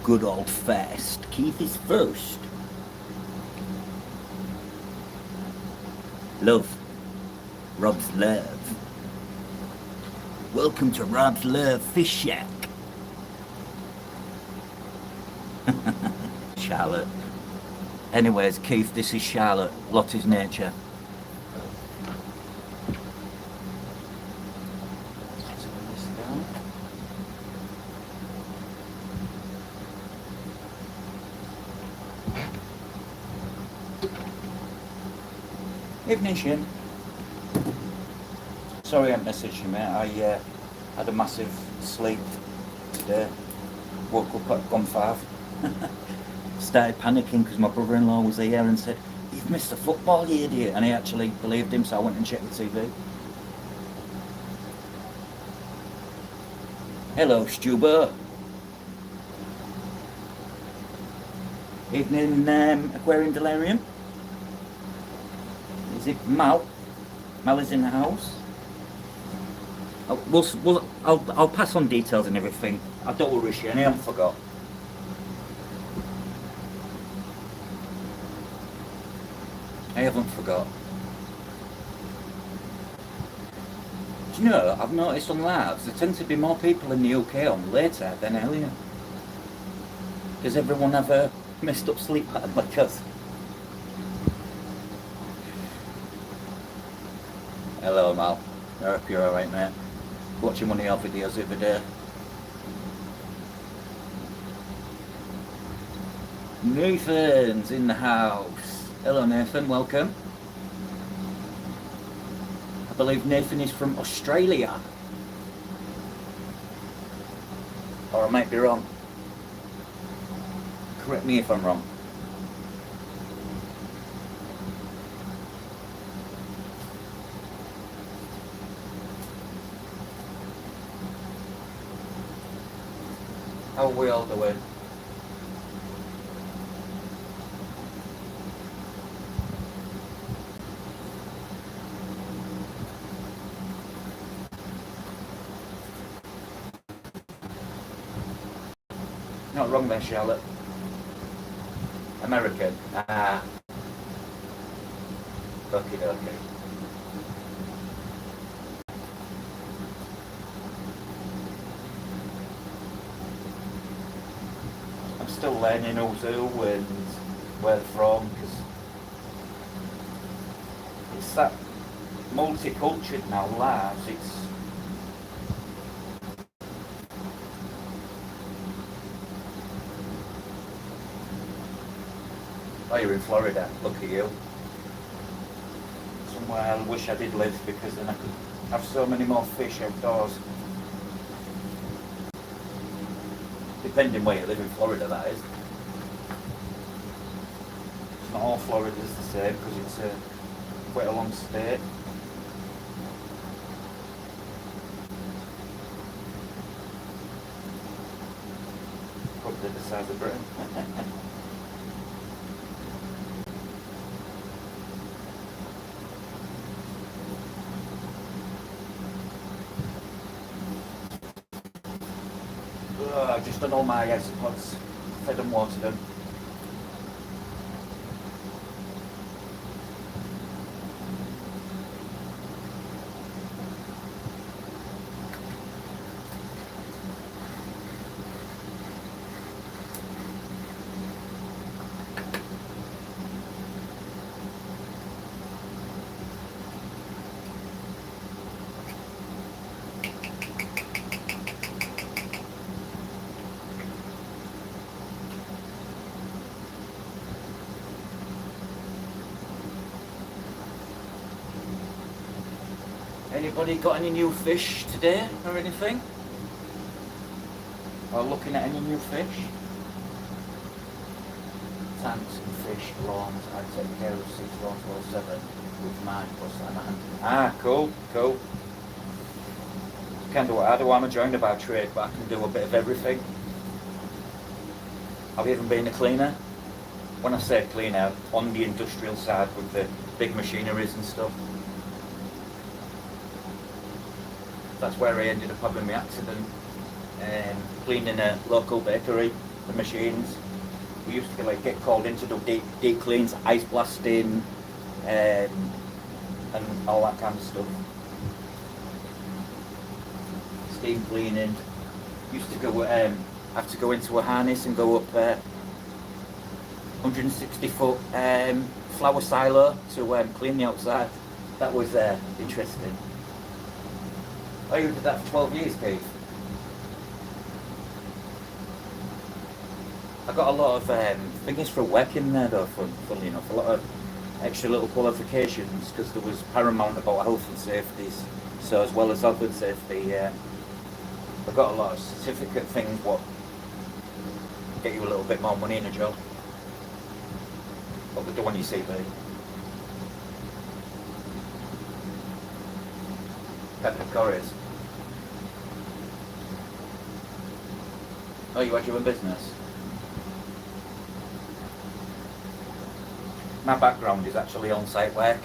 good old fast. Keith is first. Love. Rob's Love. Welcome to Rob's Love Fish Shack. Charlotte. Anyways, Keith, this is Charlotte. Lottie's nature. Evening, Shin. Sorry I messaged you, mate. I had a massive sleep today. Woke up at 5:30. Started panicking because my brother-in-law was here and said, "You've missed the football, you idiot." And I actually believed him, so I went and checked the TV. Hello, Stuber. Evening, Aquarium Delirium. Is it Mal? Mal is in the house. I'll pass on details and everything. I don't worry, Shane, I haven't forgot. I haven't forgot. Do you know, I've noticed on lives, there tend to be more people in the UK on later than earlier. Does everyone have a messed up sleep pattern like us? Hello, Mal. I hope you're alright, mate. Watching one of your videos the other day. Nathan's in the house. Hello, Nathan. Welcome. I believe Nathan is from Australia. Or I might be wrong. Correct me if I'm wrong. How are we all doing? Not wrong there, Charlotte. American. Ah. Okay, okay. I'm still learning who's who and where they're from, because it's that multicultural now, lives. It's oh, you're in Florida. Look at you. Somewhere I wish I did live, because then I could have so many more fish outdoors. Depending where you live in Florida, that is. It's not all Florida's the same, because it's quite a long state. Probably the size of Britain. I've just done all my isopods, fed and watered them. Anybody got any new fish today or anything? Or looking at any new fish? Tanks and fish lawns. I take care of 6147 with mine plus that. Ah, cool, cool. Can do what I do. I'm a joiner trade, but I can do a bit of everything. I've even been a cleaner. When I say cleaner, on the industrial side with the big machineries and stuff. That's where I ended up having my accident, cleaning a local bakery the machines. We used to like get called in to do deep cleans, ice blasting, and all that kind of stuff. Steam cleaning. Used to go have to go into a harness and go up 160 foot flower silo to clean the outside. That was interesting. Oh, you did that for 12 years, Keith? I got a lot of things for working there though, funnily enough, a lot of extra little qualifications because there was paramount about health and safety. So as well as health and safety, I got a lot of certificate things what get you a little bit more money in a job. What they do on your CV. Pepper curries. Oh, you had your own business? My background is actually on-site work,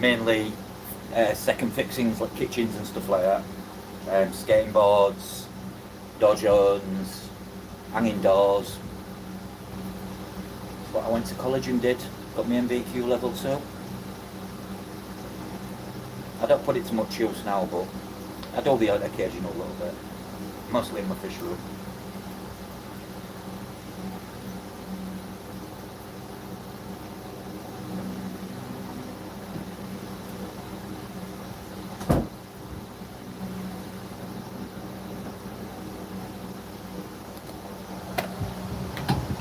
mainly second fixings like kitchens and stuff like that, skating boards, door jones, hanging doors. That's what I went to college and did, got my MVQ level 2. I don't put it to much use now, but I do the occasional little bit, mostly in my fish room.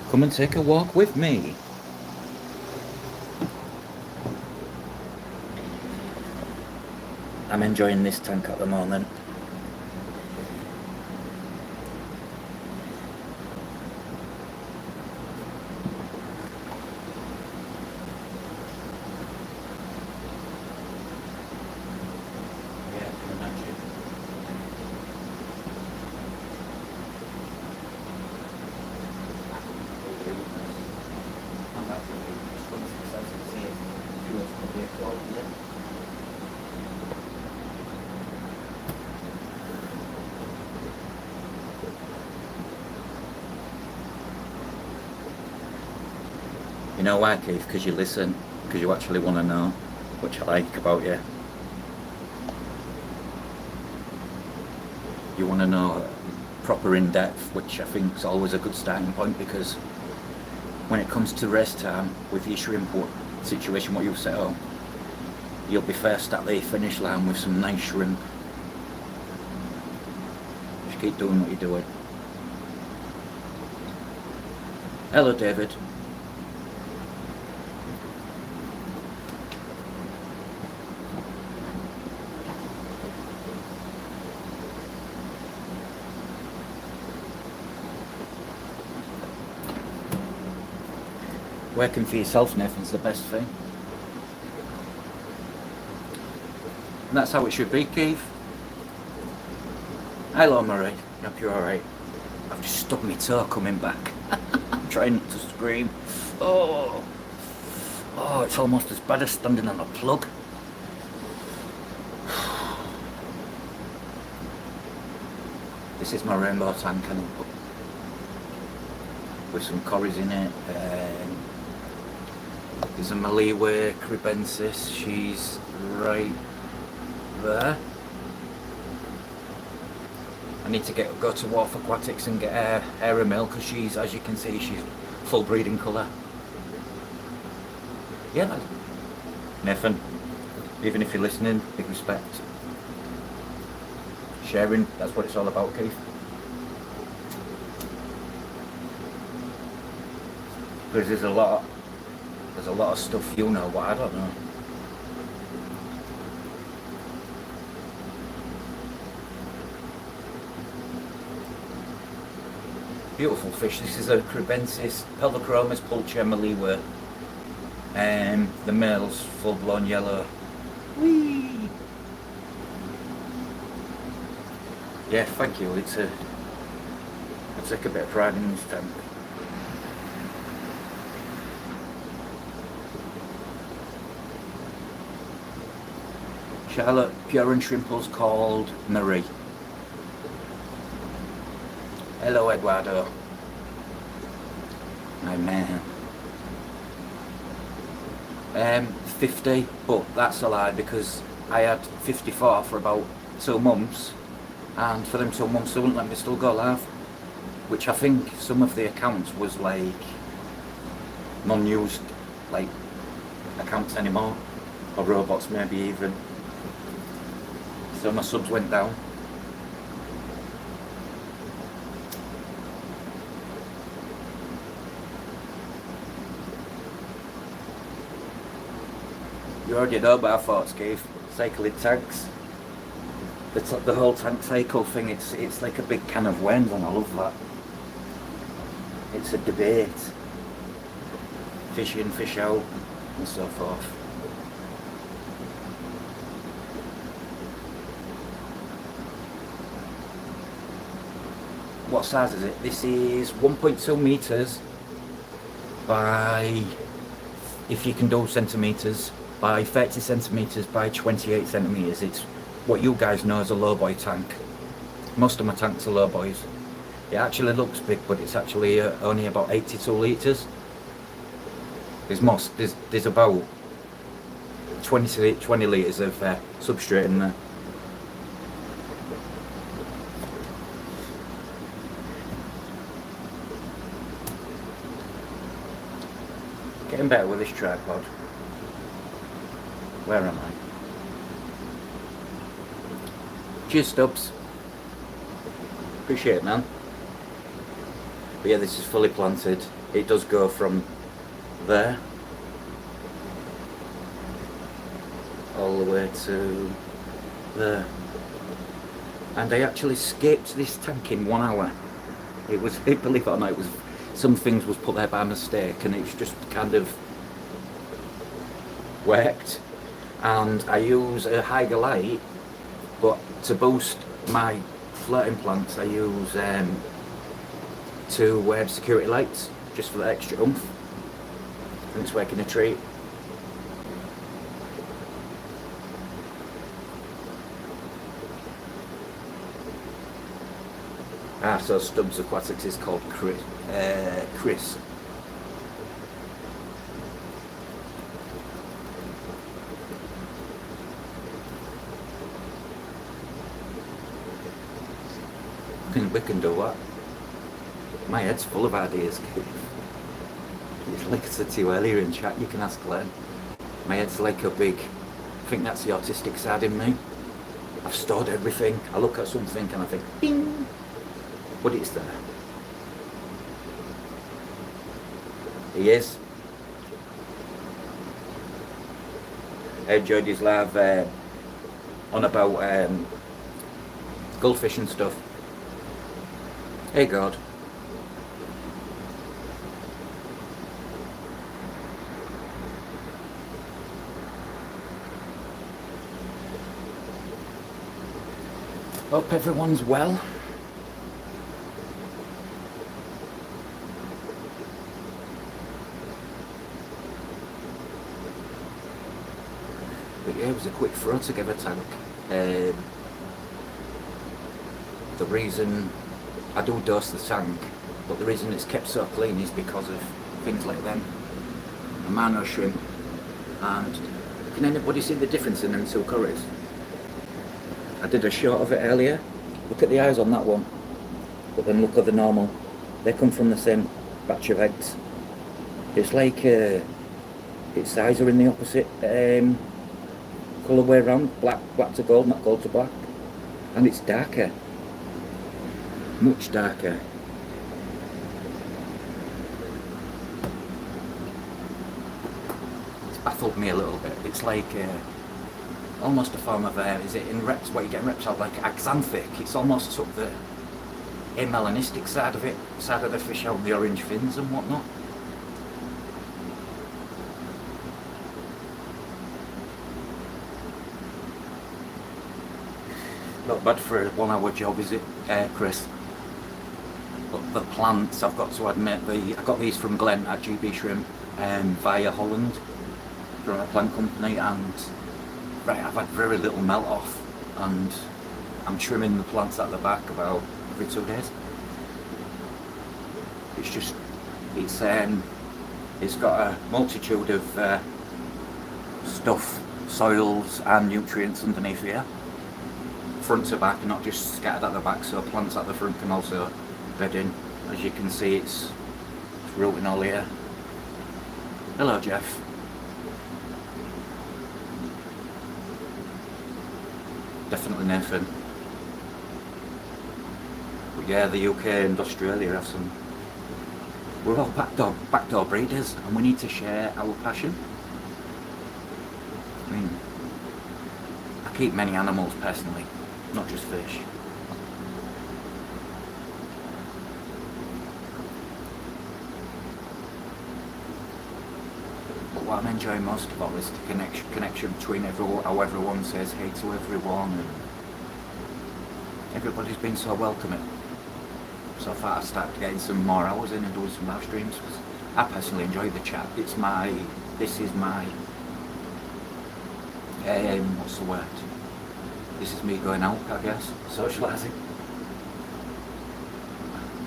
Come and take a walk with me. I'm enjoying this tank at the moment. You know why, Keith? Because you listen, because you actually want to know, which I like about you. You want to know proper in depth, which I think is always a good starting point, because when it comes to race time with your shrimp situation, what you've set up, you'll be first at the finish line with some nice shrimp. Just keep doing what you're doing. Hello, David. Working for yourself, Nathan's the best thing. And that's how it should be, Keith. Hello, Murray. Hope you're alright. I've just stubbed my toe coming back. I'm trying not to scream. Oh, it's almost as bad as standing on a plug. This is my rainbow tank with some corries in it. There's a Maliwe cribensis, she's right there. I need to go to Wharf Aquatics and get her a mill, because she's, as you can see, she's full breeding colour. Yeah, Nathan, even if you're listening, big respect. Sharing, that's what it's all about, Keith. Because there's a lot of stuff you know what I don't know. Beautiful fish. This is a cribensis, Pelvochromis pulcher Maliwe. The male's full blown yellow. Whee! Yeah, thank you. I take a bit of pride in this tank. Charlotte Pure and Shrimple's called Marie. Hello, Eduardo. My man. 50, but that's a lie because I had 54 for about 2 months, and for them 2 months they wouldn't let me still go live, which I think some of the accounts was like non-used like accounts anymore, or robots maybe even, so my subs went down. You already know about our thoughts, Keith. Cycling tanks. The whole tank cycle thing, it's like a big can of worms, and I love that. It's a debate. Fish in, fish out, and so forth. What size is it? This is 1.2 meters by, if you can do centimeters, by 30 centimeters by 28 centimeters. It's what you guys know as a lowboy tank. Most of my tanks are lowboys. It actually looks big, but it's actually only about 82 litres. There's about 20 litres of substrate in there. Getting better with this tripod. Where am I? Cheers, Stubbs. Appreciate it, man. But yeah, this is fully planted. It does go from there all the way to there. And I actually skipped this tank in 1 hour. It was, believe it or not, it was, some things was put there by mistake, and it's just kind of worked. And I use a higher light, but to boost my floating plants I use 2 security lights, just for the extra oomph. And it's working a treat. So Stubbs Aquatics is called Chris. We can do what? My head's full of ideas. Like I said to you earlier in chat, you can ask Glenn. My head's like a big, I think that's the autistic side in me. I've stored everything. I look at something and I think, ding, but it's there. He is. I enjoyed his live on about goldfish and stuff. Hey God. Hope everyone's well. But yeah, it was a quick throw together tank. The reason I do dose the tank, but the reason it's kept so clean is because of things like them. A mano shrimp. And can anybody see the difference in them 2 curries? I did a shot of it earlier. Look at the eyes on that one, but then look at the normal. They come from the same batch of eggs. It's like its eyes are in the opposite colour way around. Black to gold, not gold to black. And it's darker. Much darker. It's baffled me a little bit. It's like almost a form of is it in reps, what you get in reptiles, like axanthic. It's almost took the amelanistic side of the fish out, the orange fins and whatnot. Not bad for a 1 hour job, is it, Chris? But the plants, I've got to admit, I got these from Glenn at GB Shrimp via Holland, from a plant company, and right, I've had very little melt off, and I'm trimming the plants at the back about every 2 days. It's just It's got a multitude of stuff, soils and nutrients underneath here, front to back, not just scattered at the back, so plants at the front can also bed in. As you can see, it's rooting all here. Hello, Jeff. Definitely Nathan. But yeah, the UK and Australia have some. We're all backdoor breeders, and we need to share our passion. I mean, I keep many animals personally, not just fish. But what I'm enjoying most about this is the connection between everyone, how everyone says hey to everyone, and everybody's been so welcoming. So I thought I'd start getting some more hours in and doing some live streams, because I personally enjoy the chat. This is my, what's the word? This is me going out, I guess, socialising.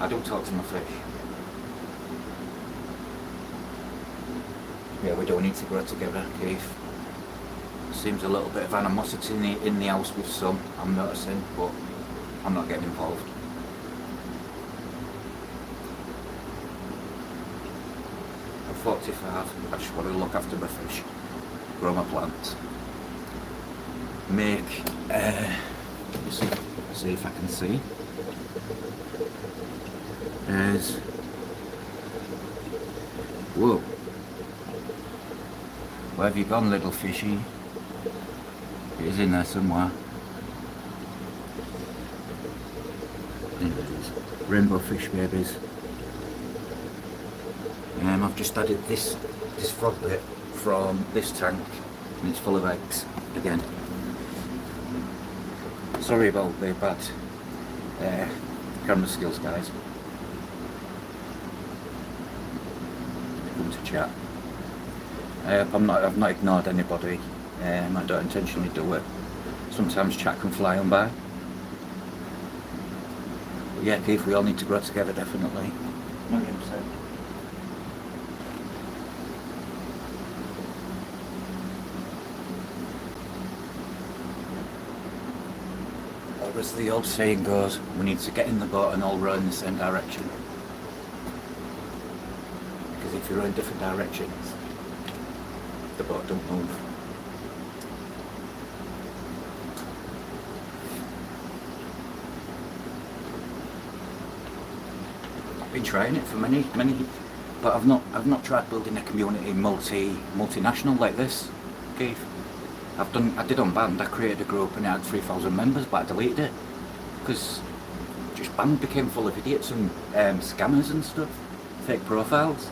I do talk to my fish. Yeah, we don't need to grow together, Keith. Seems a little bit of animosity in the house with some, I'm noticing, but I'm not getting involved. I'm 45, I just want to look after my fish, grow my plants, make, see if I can see, there's, whoa, where have you gone, little fishy? It is in there somewhere. There it is. Rainbow fish babies. I've just added this frog bit from this tank, and it's full of eggs again. Sorry about the bad camera skills, guys. Come to chat. I've not ignored anybody. I don't intentionally do it. Sometimes chat can fly on by. But yeah, Keith, we all need to grow together, definitely. 100%. Or as the old saying goes, we need to get in the boat and all row in the same direction. Because if you row in different directions, the boat don't move. I've been trying it for many, but I've not tried building a community multinational like this, Keith. I did on Band. I created a group and it had 3,000 members, but I deleted it because just Band became full of idiots and scammers and stuff, fake profiles.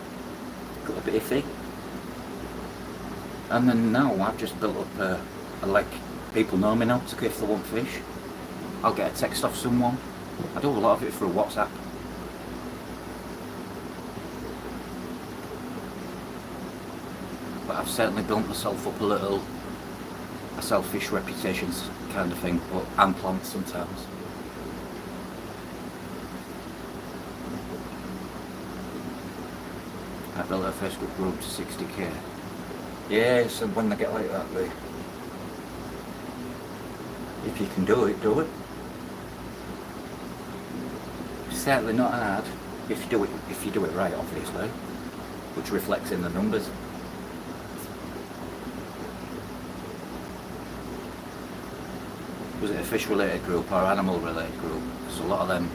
Got a bit iffy. And then now I've just built up like people know me now, so if they want fish, I'll get a text off someone. I do a lot of it through WhatsApp. But I've certainly built myself up a selfish reputation kind of thing, but and plants sometimes. I built a Facebook group to 60k. Yeah, so when they get like that, if you can do it, do it. It's certainly not hard if you do it right, obviously, which reflects in the numbers. Was it a fish-related group or animal-related group? Because a lot of them,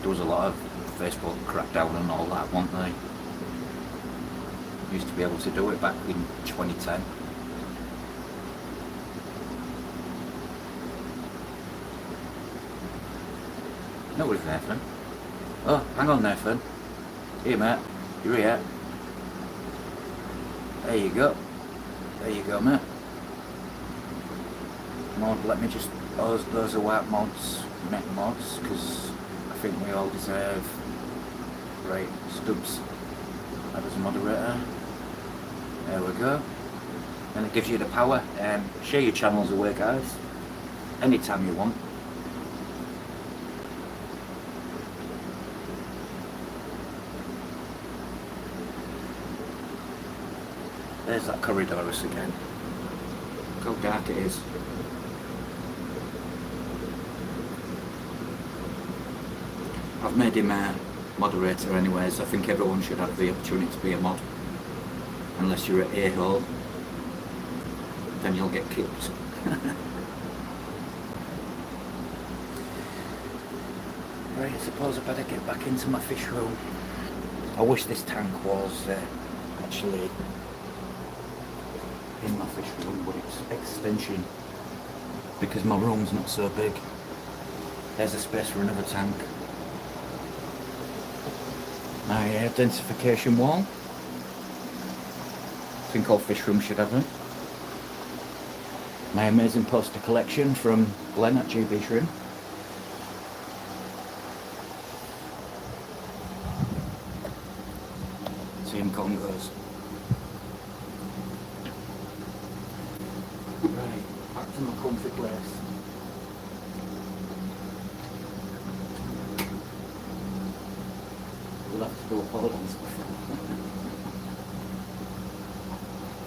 there was a lot of Facebook crackdown and all that, weren't they? Used to be able to do it back in 2010. No worries, Nathan. Oh, hang on, Nathan. Here, mate. You're here. There you go. There you go, mate. Mod, let me just, those are white mods, make mods, because I think we all deserve. Right, Stubbs, add as a moderator. There we go. And it gives you the power. Share your channels away, guys, anytime you want. There's that corridorus again. Look how dark it is. I've made him a moderator anyways. I think everyone should have the opportunity to be a mod. Unless you're at a-hole, then you'll get kicked. Right, I suppose I better get back into my fish room. I wish this tank was actually in my fish room, but it's extension because my room's not so big. There's a space for another tank. My identification wall. I think all fish rooms should have them. My amazing poster collection from Glenn at GB Shrimp. Seeing congos. Right, back to my comfy place. We'll have to do a pole dance before.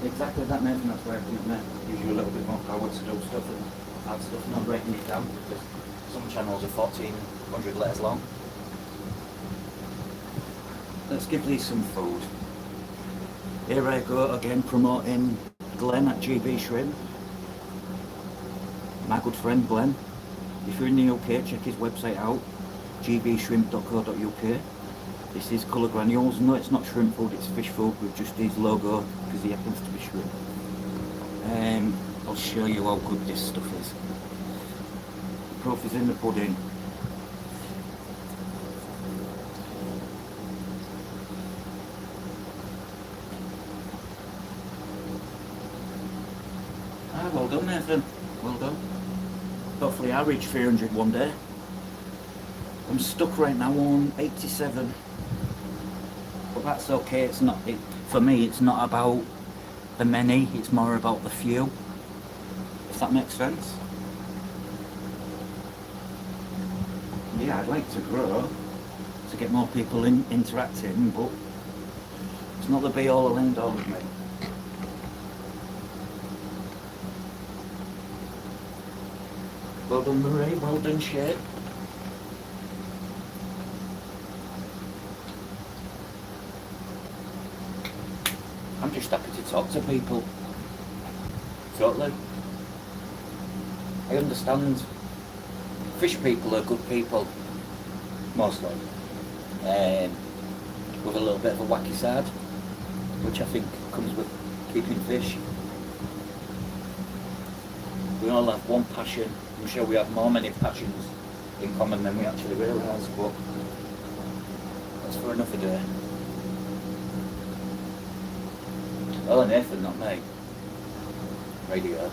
Exactly that, Nathan, that's where I think it gives you a little bit more power to do stuff and add stuff, not breaking it down, because some channels are 1400 letters long. Let's give these some food. Here I go again promoting Glenn at GB Shrimp. My good friend Glenn. If you're in the UK, check his website out, gbshrimp.co.uk. This is colour granules. No, it's not shrimp food, it's fish food with just his logo because he happens to be shrimp. I'll show you how good this stuff is. Proof is in the pudding. Ah, well done, Nathan. Well done. Hopefully I reach 300 one day. I'm stuck right now on 87. But that's okay. It's not. For me, it's not about the many. It's more about the few. If that makes sense. Yeah, I'd like to grow to get more people interacting, but it's not the be all and end all with me. Well done, Marie. Well done, Shay. I'm just happy to talk to people. Totally. I understand. Fish people are good people, mostly. With a little bit of a wacky side, which I think comes with keeping fish. We all have one passion. I'm sure we have many passions in common than we actually realise, but that's for another day. Oh, Nathan, not me. Radio.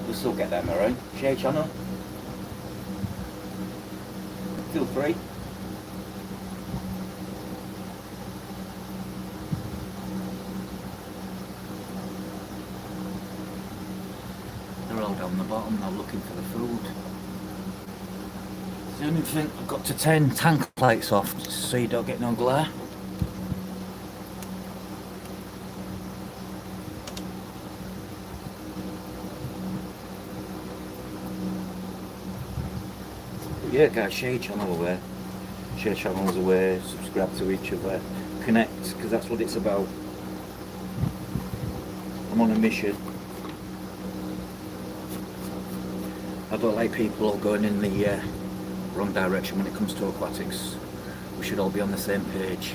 We'll still get them, alright? Share channel. Feel free. They're all down the bottom now looking for the food. The only thing, I've got to turn tank lights off so you don't get no glare. Yeah guys, share your channel away, share channels away, subscribe to each other, connect, because that's what it's about. I'm on a mission. I don't like people going in the wrong direction when it comes to aquatics. We should all be on the same page.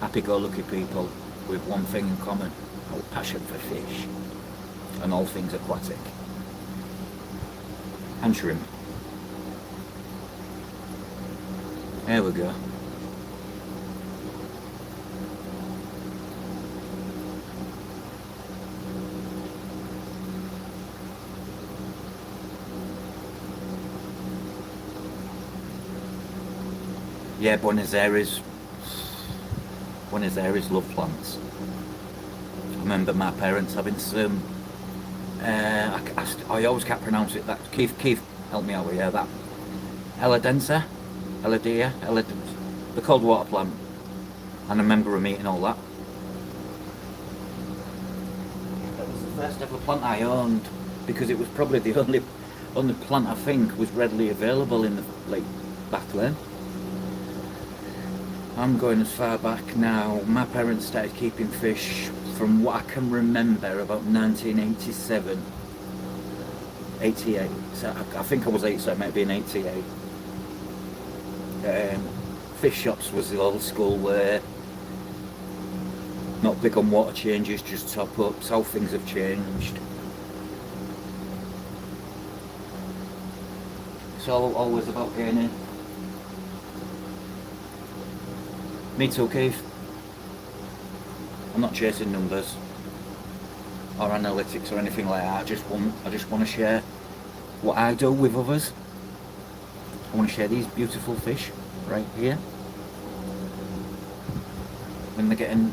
Happy-go-lucky people with one thing in common, our passion for fish and all things aquatic. And shrimp. There we go. Yeah, Buenos Aires love plants. I remember my parents having some, I always can't pronounce it, that, Keith, help me out with that. Eladensa? Eladea, the cold water plant, and I remember them eating all that. first ever plant I owned, because it was probably the only plant I think was readily available in the back then. I'm going as far back now. My parents started keeping fish from what I can remember about 1987, 88. So I think I was 8, so it might have been 88. Fish shops was the old school way. Not big on water changes, just top ups. How things have changed. It's always about gaining. Me too, Keith. I'm not chasing numbers or analytics or anything like that. I just want to share what I do with others. I want to share these beautiful fish right here. When they're getting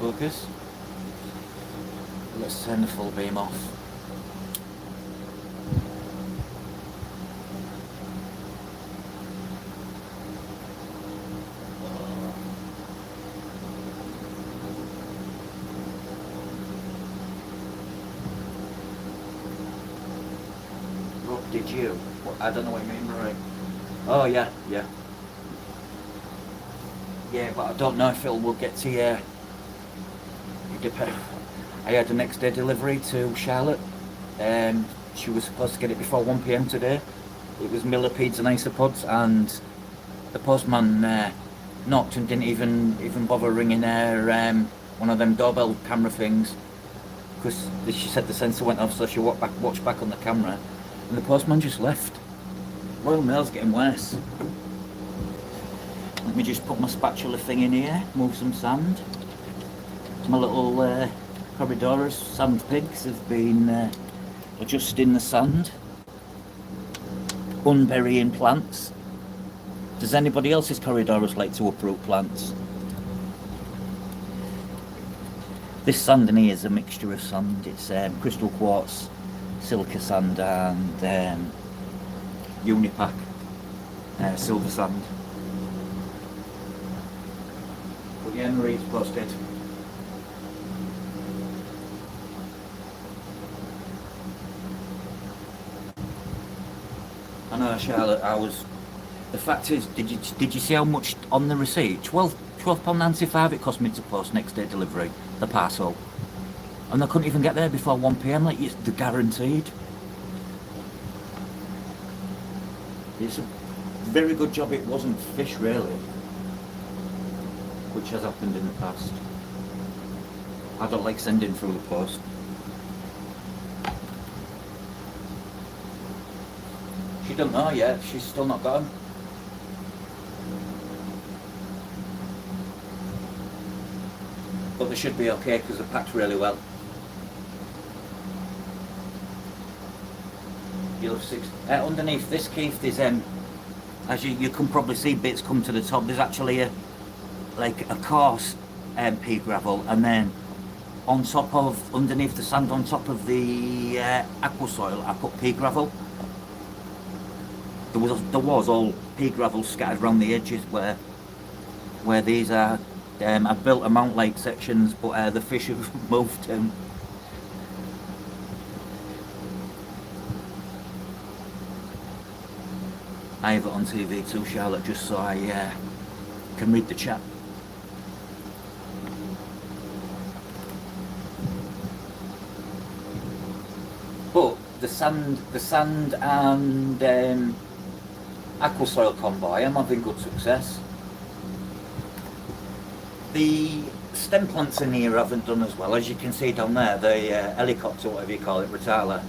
focus. Let's turn the full beam off. Did you? I don't know what you mean, right? Oh yeah. Yeah, but I don't know if we'll get to you. It depends. I had the next day delivery to Charlotte. She was supposed to get it before 1 PM today. It was millipedes and isopods, and the postman knocked and didn't even bother ringing her one of them doorbell camera things, because she said the sensor went off, so she watched back on the camera. And the postman just left. Royal Mail's getting worse. Let me just put my spatula thing in here, move some sand. My little Corridoras sand pigs have been adjusting the sand, unburying plants. Does anybody else's Corridoras like to uproot plants? This sand in here is a mixture of sand. It's crystal quartz, silica sand and Unipack silver sand. But yeah, Marie's posted. I know, Charlotte, the fact is, did you see how much on the receipt? £12.95 it cost me to post next day delivery, the parcel. And I couldn't even get there before 1 PM, like they're guaranteed. It's a very good job it wasn't fish, really, which has happened in the past. I don't like sending through the post. She don't know yet, she's still not got them. But they should be okay because they're packed really well. You'll have six. Underneath this, Keith, there's as you can probably see bits come to the top. There's actually a coarse pea gravel, and then on top of, underneath the sand, on top of the aqua soil, I put pea gravel. There was all pea gravel scattered around the edges where these are. I built a mount lake sections, but the fish have moved them. I have it on TV too, Charlotte, just so I can read the chat. But the sand and aqua soil convoy, I'm having good success. The stem plants in here haven't done as well. As you can see down there, the helicopter, whatever you call it, Rotala,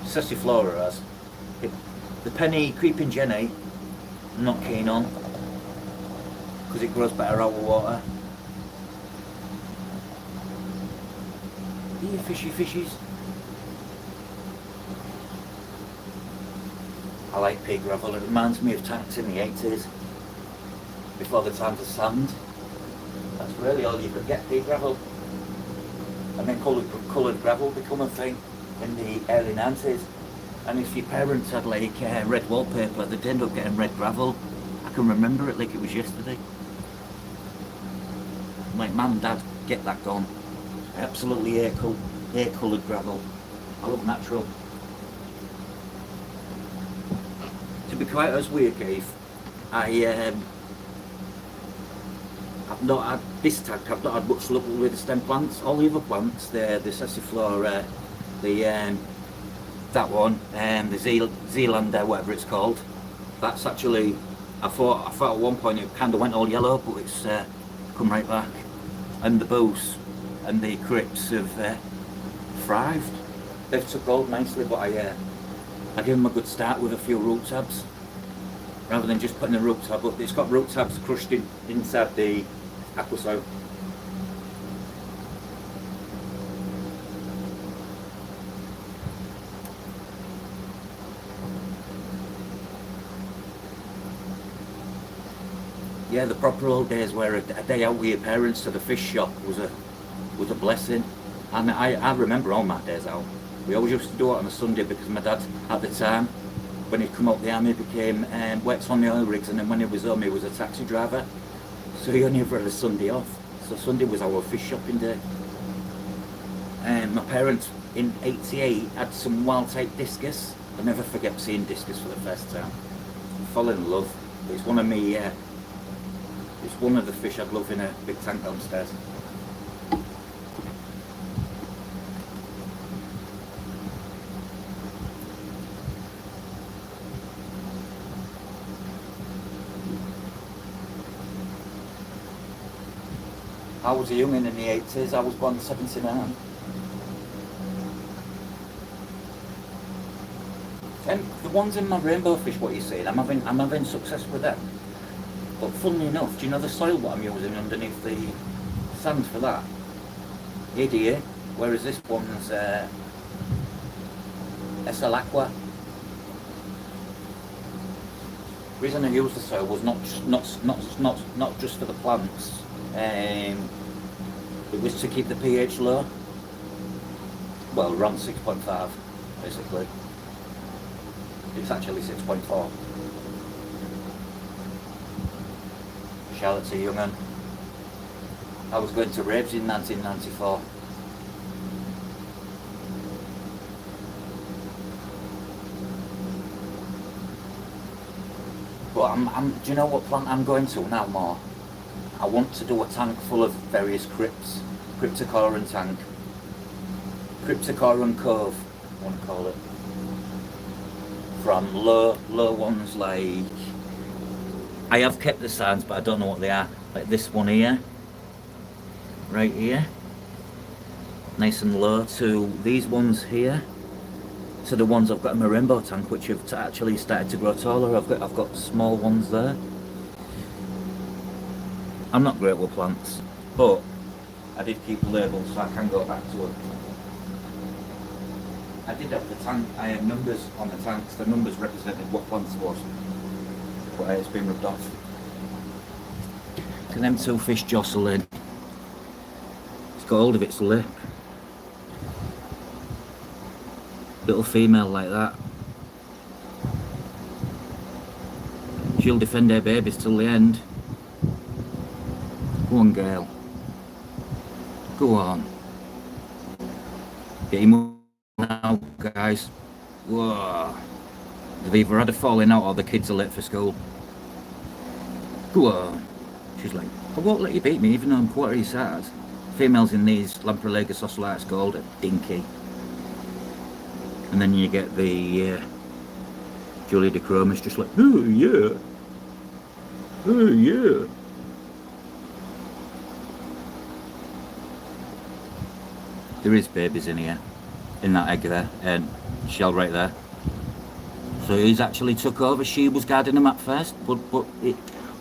Cessiflora has. The penny creeping jenny, I'm not keen on, because it grows better out of water. Here, fishies. I like pea gravel. It reminds me of tanks in the 80s, before the time of sand. That's really all you could get, pea gravel. And then coloured gravel become a thing in the early 90s. And if your parents had red wallpaper, they'd end up getting red gravel. I can remember it like it was yesterday. I'm like, Mum, Dad, get that gone. I absolutely hate coloured gravel. I love natural. To be quite honest with you, Keith, I've not had this tank. I've not had much luck with the stem plants. All the other plants, the Sessiflora, the that one, the Zealander, whatever it's called. That's actually, I thought at one point it kind of went all yellow, but it's come right back. And the Boos and the Crypts have thrived. They've took hold nicely, but I gave them a good start with a few root tabs, rather than just putting the root tab up. It's got root tabs crushed inside the aqua soil. Yeah, the proper old days where a day out with your parents to the fish shop was a blessing, and I remember all my days out. We always used to do it on a Sunday because my dad, at the time, when he'd come out the army, became worked on the oil rigs, and then when he was home, he was a taxi driver, so he only ever had a Sunday off. So Sunday was our fish shopping day. And my parents in '88 had some wild type discus. I'll never forget seeing discus for the first time. I fell in love. It's one of me. It's one of the fish I'd love in a big tank downstairs. I was a youngin' in the 80s. I was born in '79. And the ones in my rainbow fish, what you're saying, I'm having success with them. But funnily enough, do you know the soil what I'm using underneath the sand for that? ADA, whereas this one's SL Aqua. The reason I used the soil was not just for the plants. It was to keep the pH low. Well, around 6.5, basically. It's actually 6.4. Shout out to young'un. I was going to raves in 1994. But do you know what plant I'm going to now more? I want to do a tank full of various crypts. Cryptocoran tank. Cryptocoran Cove, I want to call it. From low ones like, I have kept the signs, but I don't know what they are. Like this one here, right here, nice and low, to these ones here, to the ones I've got in my rainbow tank, which have actually started to grow taller. I've got small ones there. I'm not great with plants, but I did keep a label, so I can go back to it. I did have the tank. I had numbers on the tanks. The numbers represented what plants it was. But it's been rubbed off. Can them two fish jostle in? It's got hold of its lip. Little female like that. She'll defend her babies till the end. Go on, girl. Go on. Get him up now, guys. Whoa. They've either had a falling out or the kids are late for school. Go on. She's like, I won't let you beat me even though I'm quarter your size. Females in these Lamprolagus ocellatus gold are dinky. And then you get the Julia de Chromis just like, oh yeah. Oh yeah. There is babies in here, in that egg there, and shell right there. So he's actually took over. She was guarding them at first,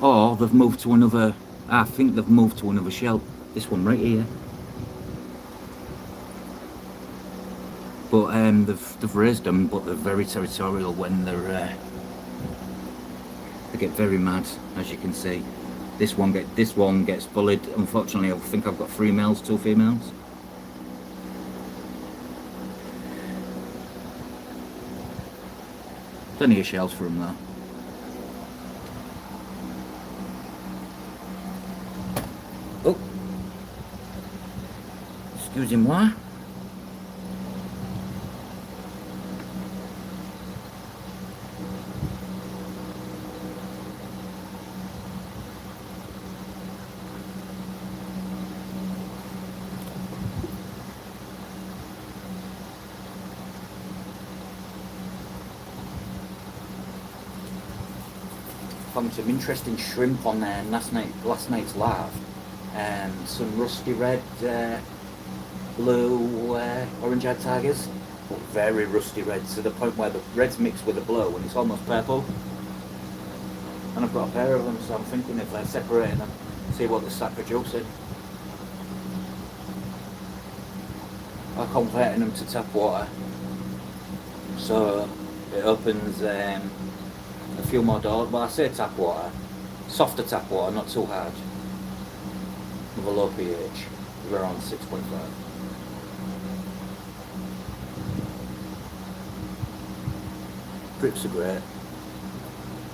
or they've moved to another. I think they've moved to another shell. This one right here. But they've raised them, but they're very territorial when they get very mad, as you can see. This one gets bullied. Unfortunately, I think I've got 3 males, 2 females. Plenty of shells for them though. Oh, Excusez-moi. Found some interesting shrimp on there last night's live. Some rusty red, blue, orange-eyed tigers, but very rusty red, to the point where the red's mixed with the blue and it's almost purple. And I've got a pair of them, so I'm thinking if I separate them, see what the start producing. I'm converting them to tap water, so it opens a few more doors. Well, I say tap water, softer tap water, not too hard, with a low pH, around 6.5. Drips are great.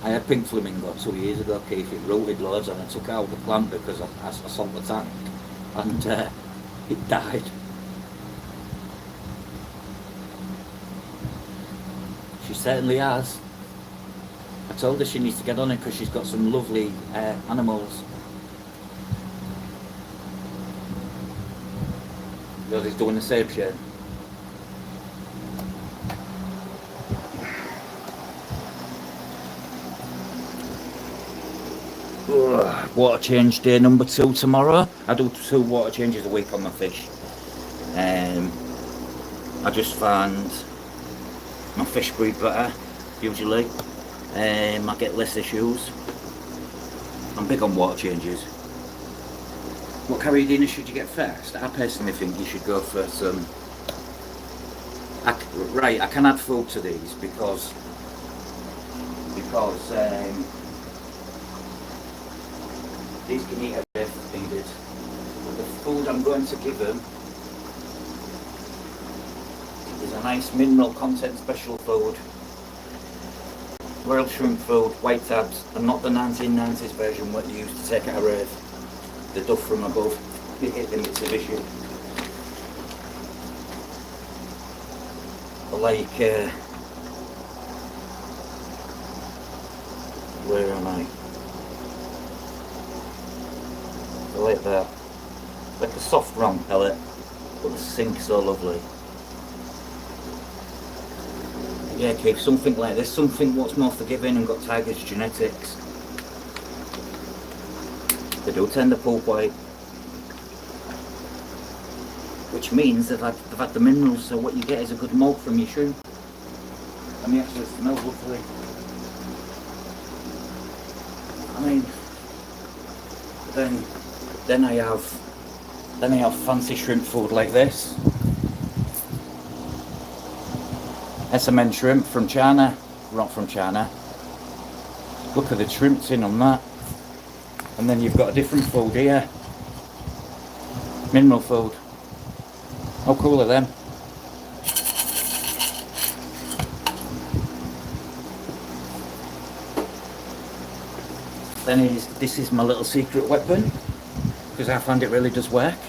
I had pink flamingo 2 years ago, Keith. It rooted loads and I took out the plant because I salted the tank and it died. She certainly has. I told her she needs to get on it because she's got some lovely animals. Because he's doing the same shit. Water change day number 2 tomorrow. I do 2 water changes a week on my fish. I just found my fish breed better, usually. I get less issues. I'm big on water changes. What carriadina should you get first? I personally think you should go for some... I can add food to these because these can eat everything needed. But the food I'm going to give them is a nice mineral content special food. Royal shrimp food, white tabs, and not the 1990s version what you used to take out of rave. The duff from above, you hit the Mitsubishi. Like, where am I? Like that. Like a soft round pellet, but the sink's so lovely. Yeah, Keith, something like this, something what's more forgiving and got tiger's genetics. They do tend to pulp white, which means they've had the minerals, so what you get is a good malt from your shrimp. And they actually smell lovely. I mean, then I have fancy shrimp food like this. SMN shrimp from China, not from China. Look at the shrimps in on that. And then you've got a different food here. Mineral food. How cool are them? Then this is my little secret weapon, because I found it really does work.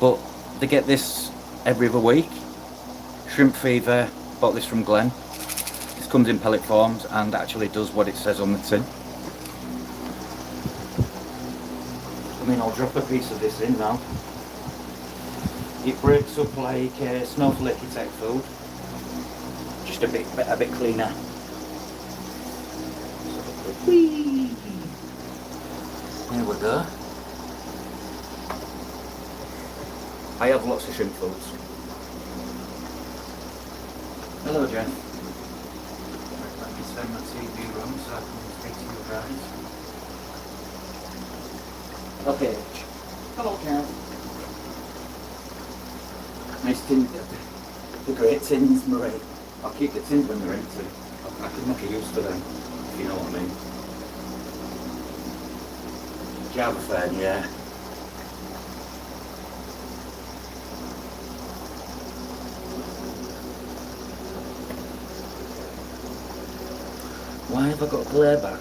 But they get this every other week. Shrimp Fever, bought this from Glenn. This comes in pellet forms and actually does what it says on the tin. I mean, I'll drop a piece of this in now. It breaks up like snowflakey type food, just a bit cleaner. Whee! There we go. I have lots of shrimp foods. Hello, Jen. Let me turn my TV on so I can speak to you guys. Okay. Hello, Karen. Nice tin. The great tins, Marie. I'll keep the tins when they're empty. I can make a use for them, if you know what I mean. Java fan, yeah. Why have I got a glare back?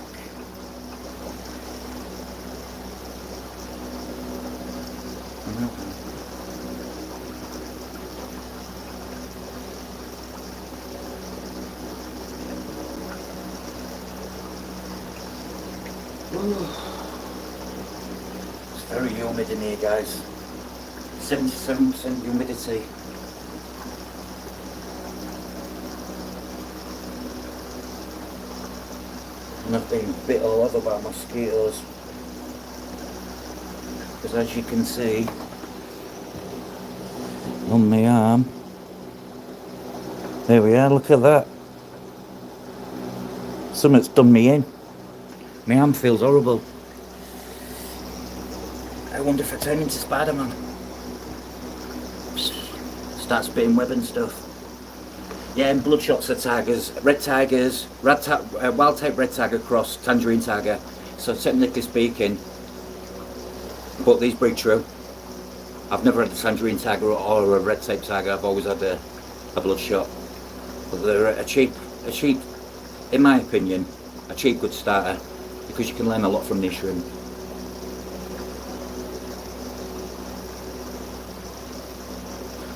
It's very humid in here, guys. 77% humidity. And I've been bit all over by mosquitoes. Because as you can see on my arm, there we are, look at that. Something's done me in. My arm feels horrible. I wonder if I turn into Spider-Man. Start spitting web and stuff. Yeah, and bloodshots are tigers. Red tigers, wild type red tiger cross, tangerine tiger. So technically speaking, but these breed true. I've never had a tangerine tiger or a red type tiger. I've always had a bloodshot. But they're a cheap, in my opinion, a cheap good starter because you can learn a lot from these shrimp.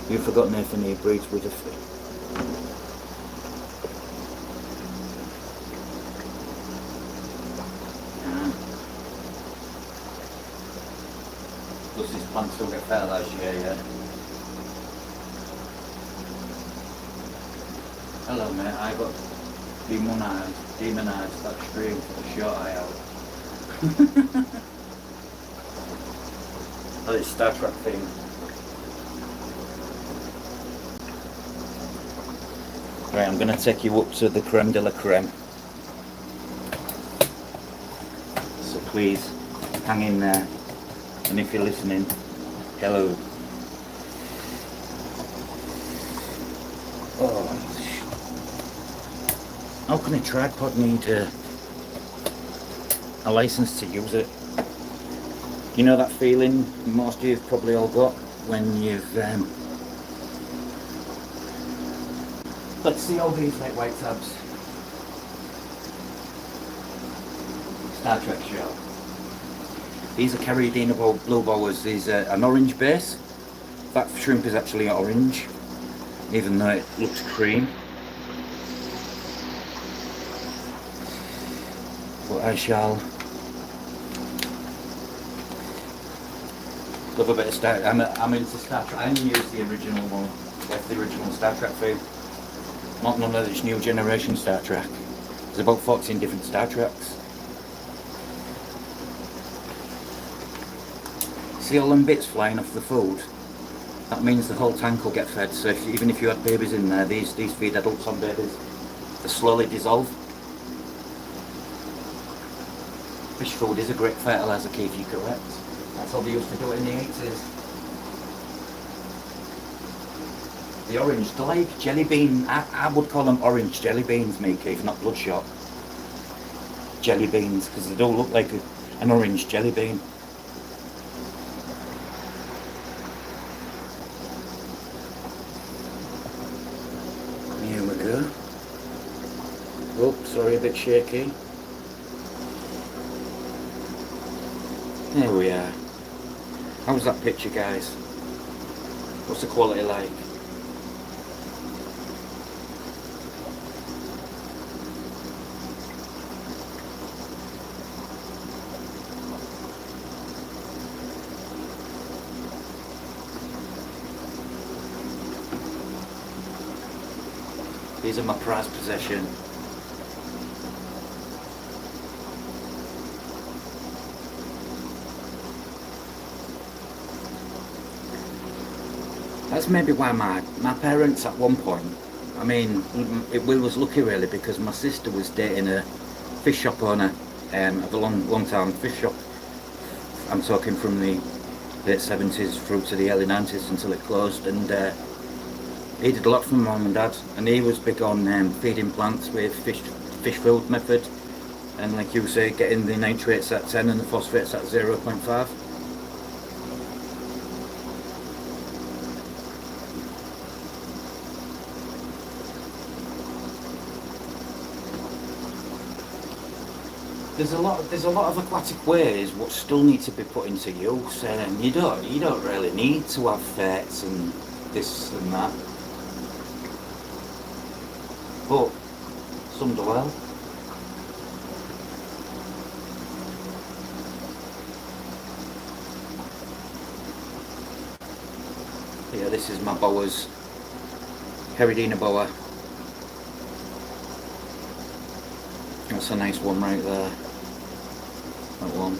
You've forgotten if any breeds with a plus these plants still get fertilised, yeah. Hello mate, I got demonised that stream for the short eye out. Oh, it's Star Trek theme. Right, I'm going to take you up to the creme de la creme. So please, hang in there. And if you're listening, hello. Oh, how can a tripod need a license to use it? You know that feeling most of you've probably all got when you've let's see all these like white tabs. Star Trek shell. These are Caribbean blue boas. These are an orange base. That shrimp is actually orange, even though it looks cream. But I shall love a bit of Star. I'm into Star Trek. I only use the original one. That's the original Star Trek food. Not none of this new generation Star Trek. There's about 14 different Star Treks. See all them bits flying off the food? That means the whole tank will get fed. So even if you had babies in there, these feed adults on babies. They slowly dissolve. Fish food is a great fertiliser key if you're correct. That's how they used to do it in the 80s. The orange, they're like jelly bean. I would call them orange jelly beans, me Keith, not bloodshot. Jelly beans, because they don't look like an orange jelly bean. Here we go. Oh, sorry, a bit shaky. There we are. How's that picture, guys? What's the quality like? These are my prized possession. That's maybe why my parents at one point, I mean, we was lucky really because my sister was dating a fish shop owner of a long time fish shop. I'm talking from the late 70s through to the early 90s until it closed, and he did a lot for my mum and dad, and he was big on feeding plants with fish food method, and like you say, getting the nitrates at 10 and the phosphates at 0.5. There's a lot of aquatic ways what still need to be put into use, and you don't really need to have ferts and this and that. But some do well. this is my boas. Peridina boa. That's a nice one right there. That one.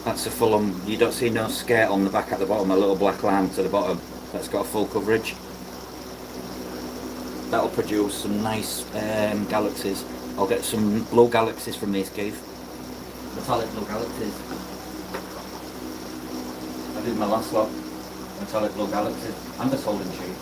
That's a full on, you don't see no skirt on the back at the bottom, a little black line to the bottom. That's got a full coverage. That'll produce some nice galaxies. I'll get some blue galaxies from these, Keith. Metallic blue galaxies. I did my last lot. Metallic blue galaxies. I'm just holding cheap.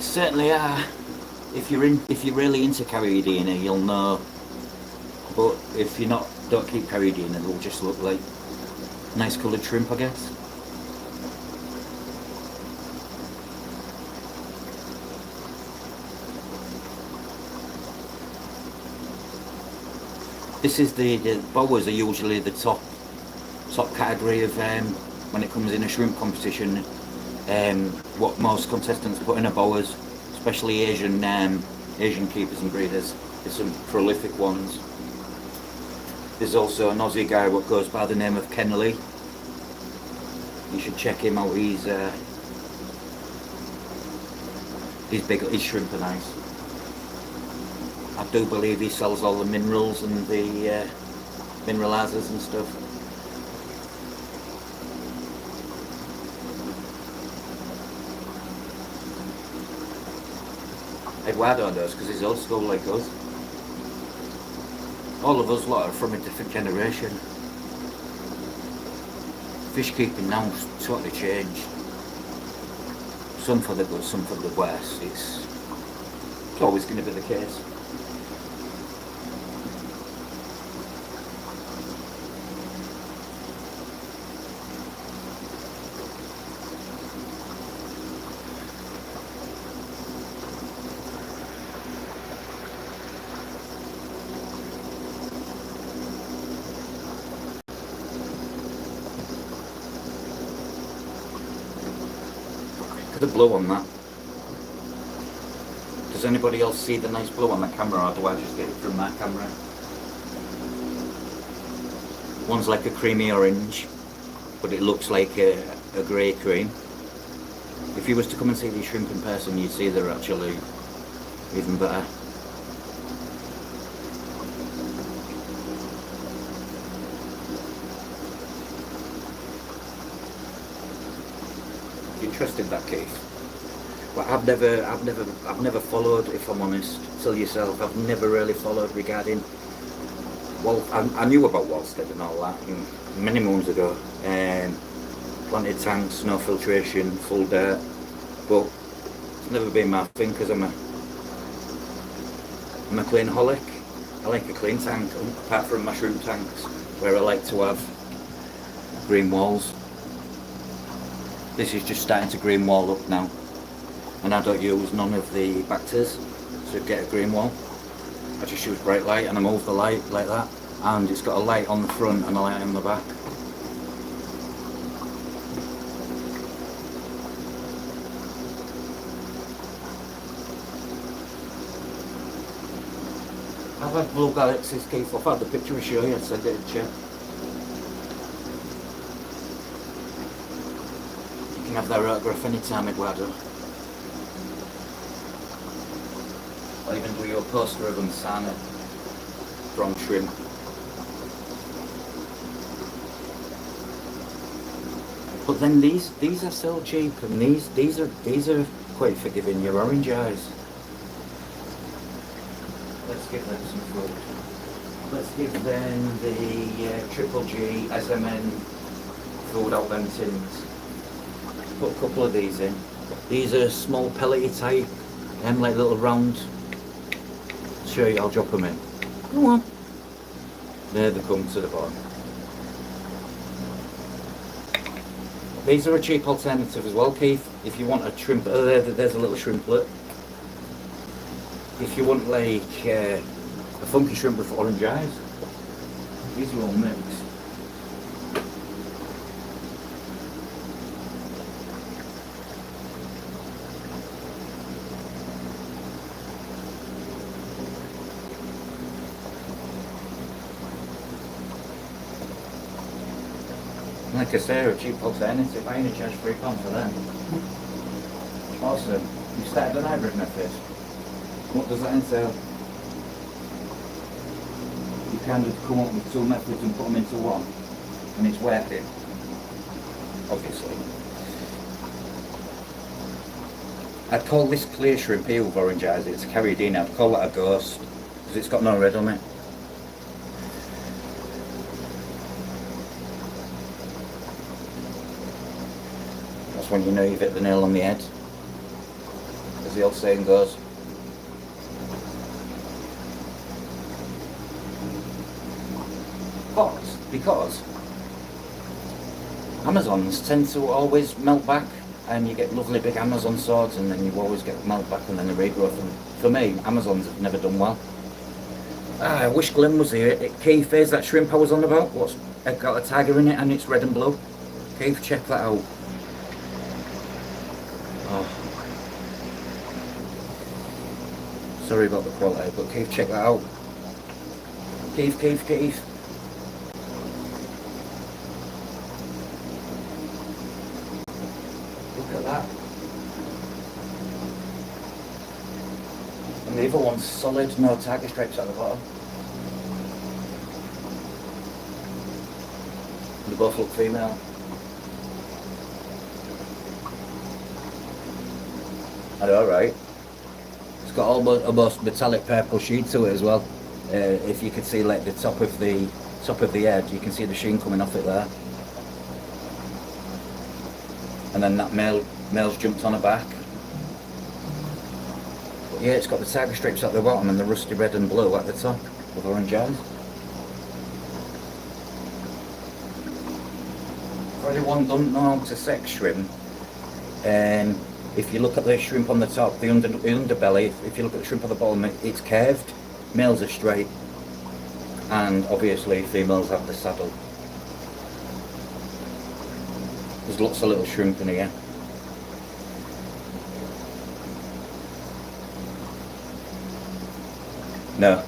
Certainly are. If you're really into Caridina, you'll know. But if you're not, don't keep Caridina. They'll just look like nice coloured shrimp, I guess. This is the boas are usually the top category of when it comes in a shrimp competition. What most contestants put in a boas, especially Asian keepers and breeders. There's some prolific ones. There's also an Aussie guy what goes by the name of Ken Lee. You should check him out. He's big. His shrimp are nice. I do believe he sells all the minerals and the mineralizers and stuff. Eduardo does, because he's old school like us. All of us lot are from a different generation. Fish keeping now's totally changed. Some for the good, some for the worse. It's always going to be the case. The blue on that. Does anybody else see the nice blue on the camera, or do I just get it from my camera? One's like a creamy orange, but it looks like a grey cream. If you was to come and see these shrimp in person, you'd see they're actually even better. Interested that case. But I've never followed, if I'm honest, tell yourself, I've never really followed regarding, well, I knew about Wallstead and all that many moons ago, planted tanks, no filtration, full dirt, but it's never been my thing because I'm a cleanaholic. I like a clean tank, apart from mushroom tanks, where I like to have green walls. This is just starting to green wall up now, and I don't use none of the bacters to get a green wall. I just use bright light, and I move the light like that, and it's got a light on the front and a light on the back. I've had blue galaxies, Keith. I've had the picture to show you, I sent it to you. You can have their autograph anytime, Eduardo. I'll even do you a poster of them signing from shrimp. But then these are so cheap, and these are quite forgiving your orange eyes. Let's give them some food. Let's give them the Triple G SMN food out them tins. Put a couple of these in. These are small pellety type, like little round. Show you, I'll drop them in. Go on. There they come to the bottom. These are a cheap alternative as well, Keith. If you want a shrimp, there's a little shrimplet. if you want like a funky shrimp with orange eyes, these are all mixed. Like I say, a cheap alternative. I only charge £3 for them. Awesome. You started an hybrid method. What does that entail? You kind of come up with two methods and put them into one, and it's working. Obviously. I'd call this clear shrimp here with orange eyes. It's carried in. I'd call that a ghost because it's got no red on it. When you know you've hit the nail on the head, as the old saying goes. Because Amazons tend to always melt back, and you get lovely big Amazon swords, and then you always get melt back and then the regrowth. And for me, Amazons have never done well. I wish Glenn was here. Keith, here's that shrimp I was on about. What's got a tiger in it and it's red and blue. Keith, check that out. Sorry about the quality, but Keith, check that out. Keith. Look at that. And the other one's solid, no tiger stripes at the bottom. They both look female. I know, right? It's got almost metallic purple sheen to it as well. If you could see like the top of the head, you can see the sheen coming off it there. And then that male's jumped on her back. But yeah, it's got the tiger stripes at the bottom and the rusty red and blue at the top with orange eyes. For anyone who doesn't know how to sex shrimp, if you look at the shrimp on the top, the underbelly, if you look at the shrimp on the bottom, it's curved. Males are straight, and obviously females have the saddle. There's lots of little shrimp in here. No.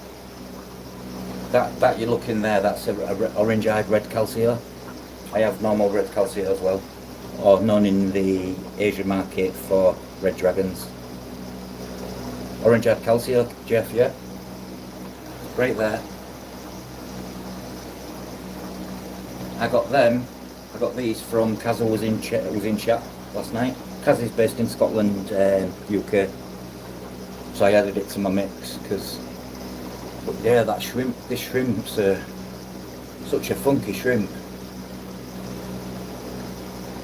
That you look in there, that's a orange-eyed red calcio. I have normal red calcio as well, or known in the Asian market for red dragons. Orange-eyed calcio, Jeff, yeah? Right there. I got these from Kaz, was in chat last night. Kaz is based in Scotland, UK. So I added it to my mix, but yeah, that shrimp, this shrimp's such a funky shrimp.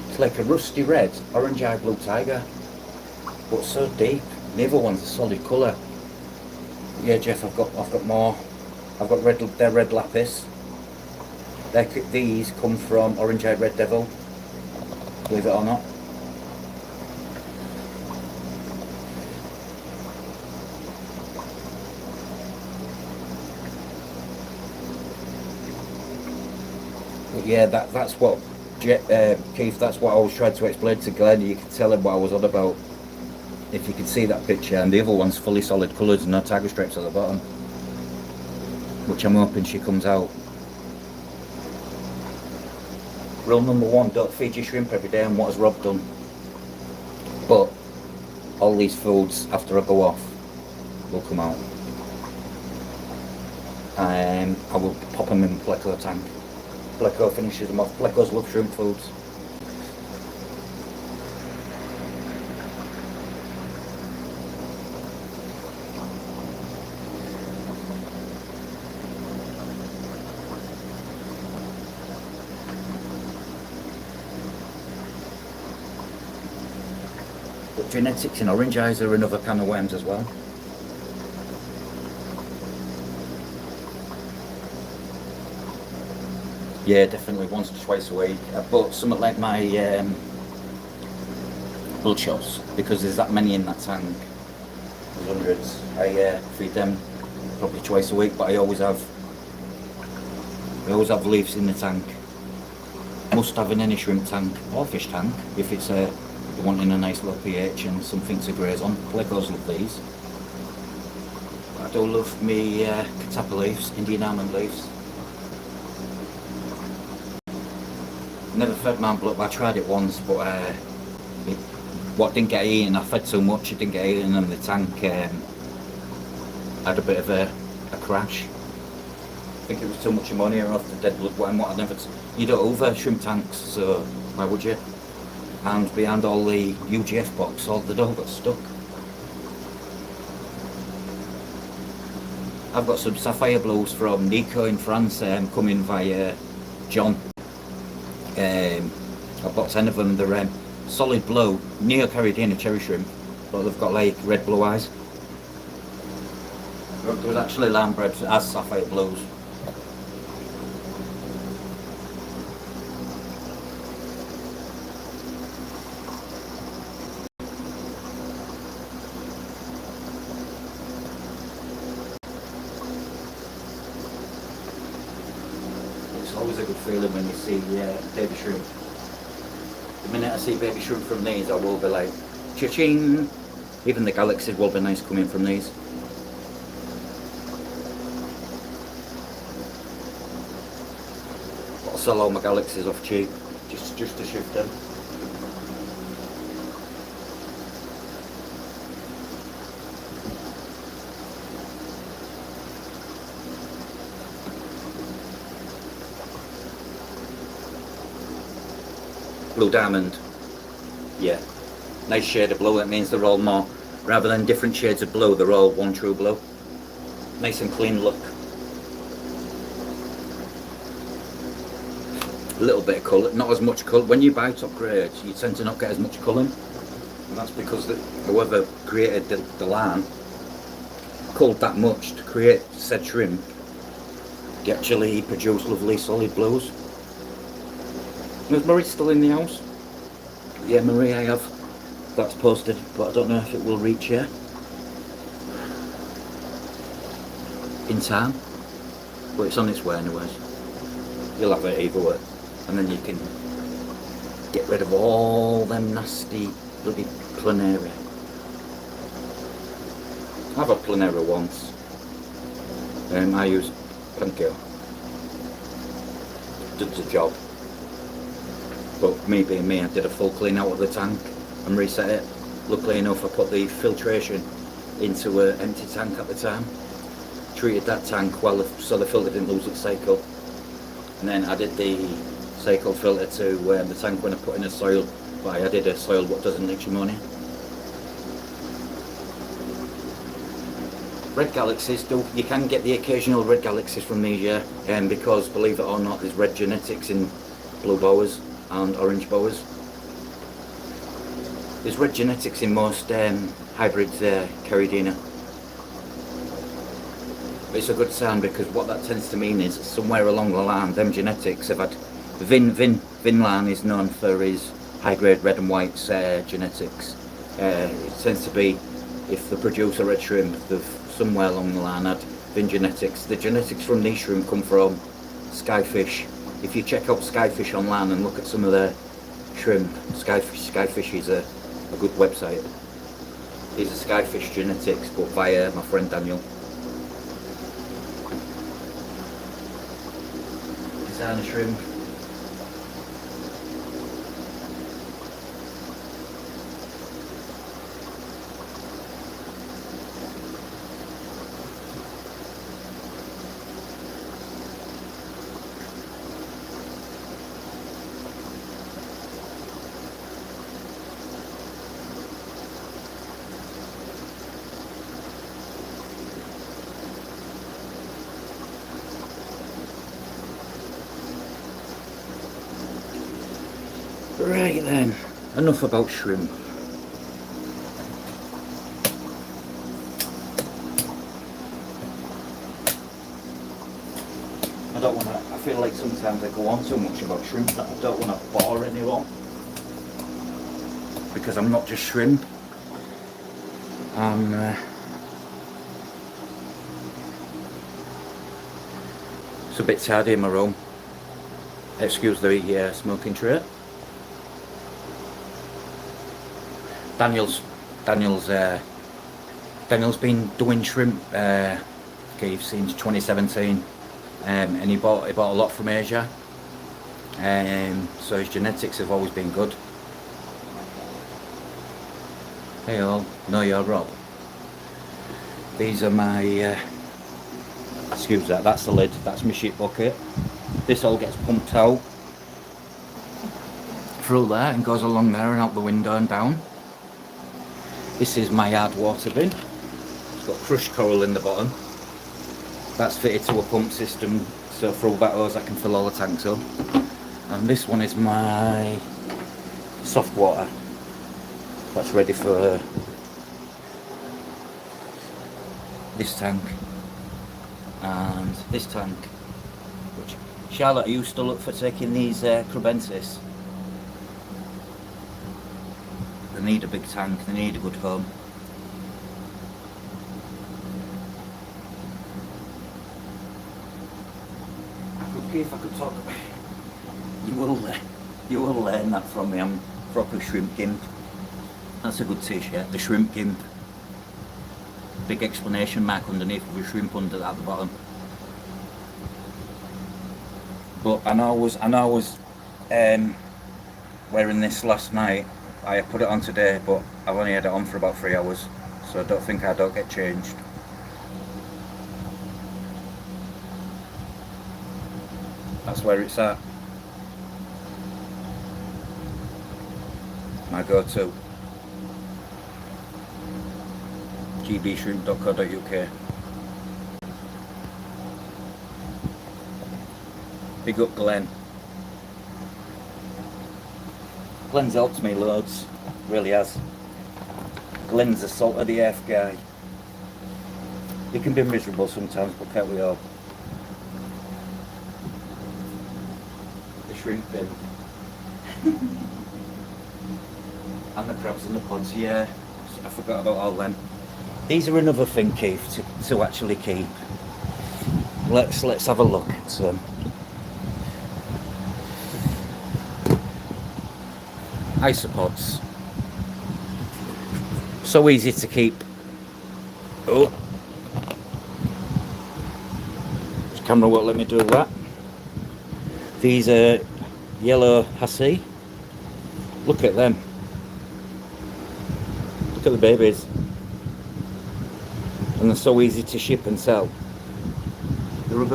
It's like a rusty red, orange-eyed blue tiger, but so deep. The other one's a solid colour. Yeah, Jeff, I've got more. I've got they're red lapis. These come from orange-eyed red devil, believe it or not. But yeah, that's what Keith. That's what I was trying to explain to Glenn. You can tell him what I was on about. If you can see that picture, and the other one's fully solid coloured and no tiger stripes at the bottom, which I'm hoping she comes out. Rule number 1, don't feed your shrimp every day, and what has Rob done? But all these foods, after I go off, will come out. I will pop them in Pleco tank. Pleco finishes them off. Plecos love shrimp foods. But genetics in orange eyes are another can of worms as well. Yeah, definitely once or twice a week. I bought something like my blood shots, because there's that many in that tank. There's hundreds. I feed them probably twice a week, but I always have leaves in the tank. Must have in any shrimp tank or fish tank if it's you're wanting a nice low pH and something to graze on. Plecos love these. I do love me catappa leaves, Indian almond leaves. Never fed man blood. I tried it once, but what didn't get eaten, I fed so much it didn't get eaten, and the tank had a bit of a crash. I think it was too much ammonia off the dead blood. You don't over shrimp tanks, so why would you? And behind all the UGF box, all the dough got stuck. I've got some sapphire blues from Nico in France, coming via John. I've got 10 of them. They're solid blue, Neo-Caridina cherry shrimp, but they've got like red blue eyes. There was actually lamb bread as sapphire blues. It's always a good feeling when you see baby shrimp. The minute I see baby shrimp from these, I will be like, cha-ching! Even the galaxies will be nice coming from these. I'll sell all my galaxies off cheap, just to shift them. Blue diamond, yeah, nice shade of blue. It means they're all more, rather than different shades of blue, they're all one true blue. Nice and clean look. A little bit of colour, not as much colour. When you buy top grades, you tend to not get as much culling, and that's because whoever created the line culled that much to create said shrimp. They actually produce lovely solid blues. Is Marie still in the house? Yeah, Marie, I have. That's posted, but I don't know if it will reach here in time. But it's on its way anyways. You'll have it either way. And then you can get rid of all them nasty bloody planaria. I've had planaria once. I used Panko. Did the job. But me being me, I did a full clean out of the tank and reset it. Luckily enough, I put the filtration into an empty tank at the time. Treated that tank so the filter didn't lose its cycle. And then added the cycle filter to the tank when I put in the soil. But I added a soil what doesn't leach ammonia. Red galaxies, you can get the occasional red galaxies from these, yeah. Because believe it or not, there's red genetics in blue boas and orange boas. There's red genetics in most hybrid Caridina. But it's a good sign, because what that tends to mean is somewhere along the line, them genetics have had. Vinlan is known for his high grade red and white genetics. It tends to be, if they produce a red shrimp, they've somewhere along the line had Vin genetics. The genetics from these shrimp come from Skyfish. If you check out Skyfish online and look at some of their shrimp, Skyfish is a good website. These are Skyfish genetics, but via my friend Daniel. Designer shrimp. Right then, enough about shrimp. I feel like sometimes I go on so much about shrimp that I don't want to bore anyone. Because I'm not just shrimp. I'm It's a bit tidy in my room. Excuse the smoking tray. Daniel's been doing shrimp Keith since 2017, and he bought a lot from Asia, so his genetics have always been good. Hey all, no, you're Rob. These are my excuse that, that's the lid, that's my shit bucket. This all gets pumped out through there and goes along there and out the window and down. This is my hard water bin. It's got crushed coral in the bottom. That's fitted to a pump system, so through that hose I can fill all the tanks up. And this one is my soft water. That's ready for this tank and this tank, which Charlotte, are you still look for taking these crubensis? They need a big tank, they need a good home. If I could talk, you will learn that from me. I'm proper shrimp gimp. That's a good t-shirt, the shrimp gimp. Big explanation mark underneath with a shrimp under at the bottom. But I know I was wearing this last night. I put it on today, but I've only had it on for about 3 hours, so I don't think I don't get changed. That's where it's at. My go-to. gbshrimp.co.uk. Big up Glenn. Glenn's helped me loads, really has. Glenn's a salt of the earth guy. He can be miserable sometimes, but can't we all? The shrimp bin. And the crabs and the pods, yeah. I forgot about all them. These are another thing, Keith, to actually keep. Let's have a look at some. Isopods. So easy to keep. Oh. This camera won't let me do that. These are yellow hussy. Look at them. Look at the babies. And they're so easy to ship and sell. They're a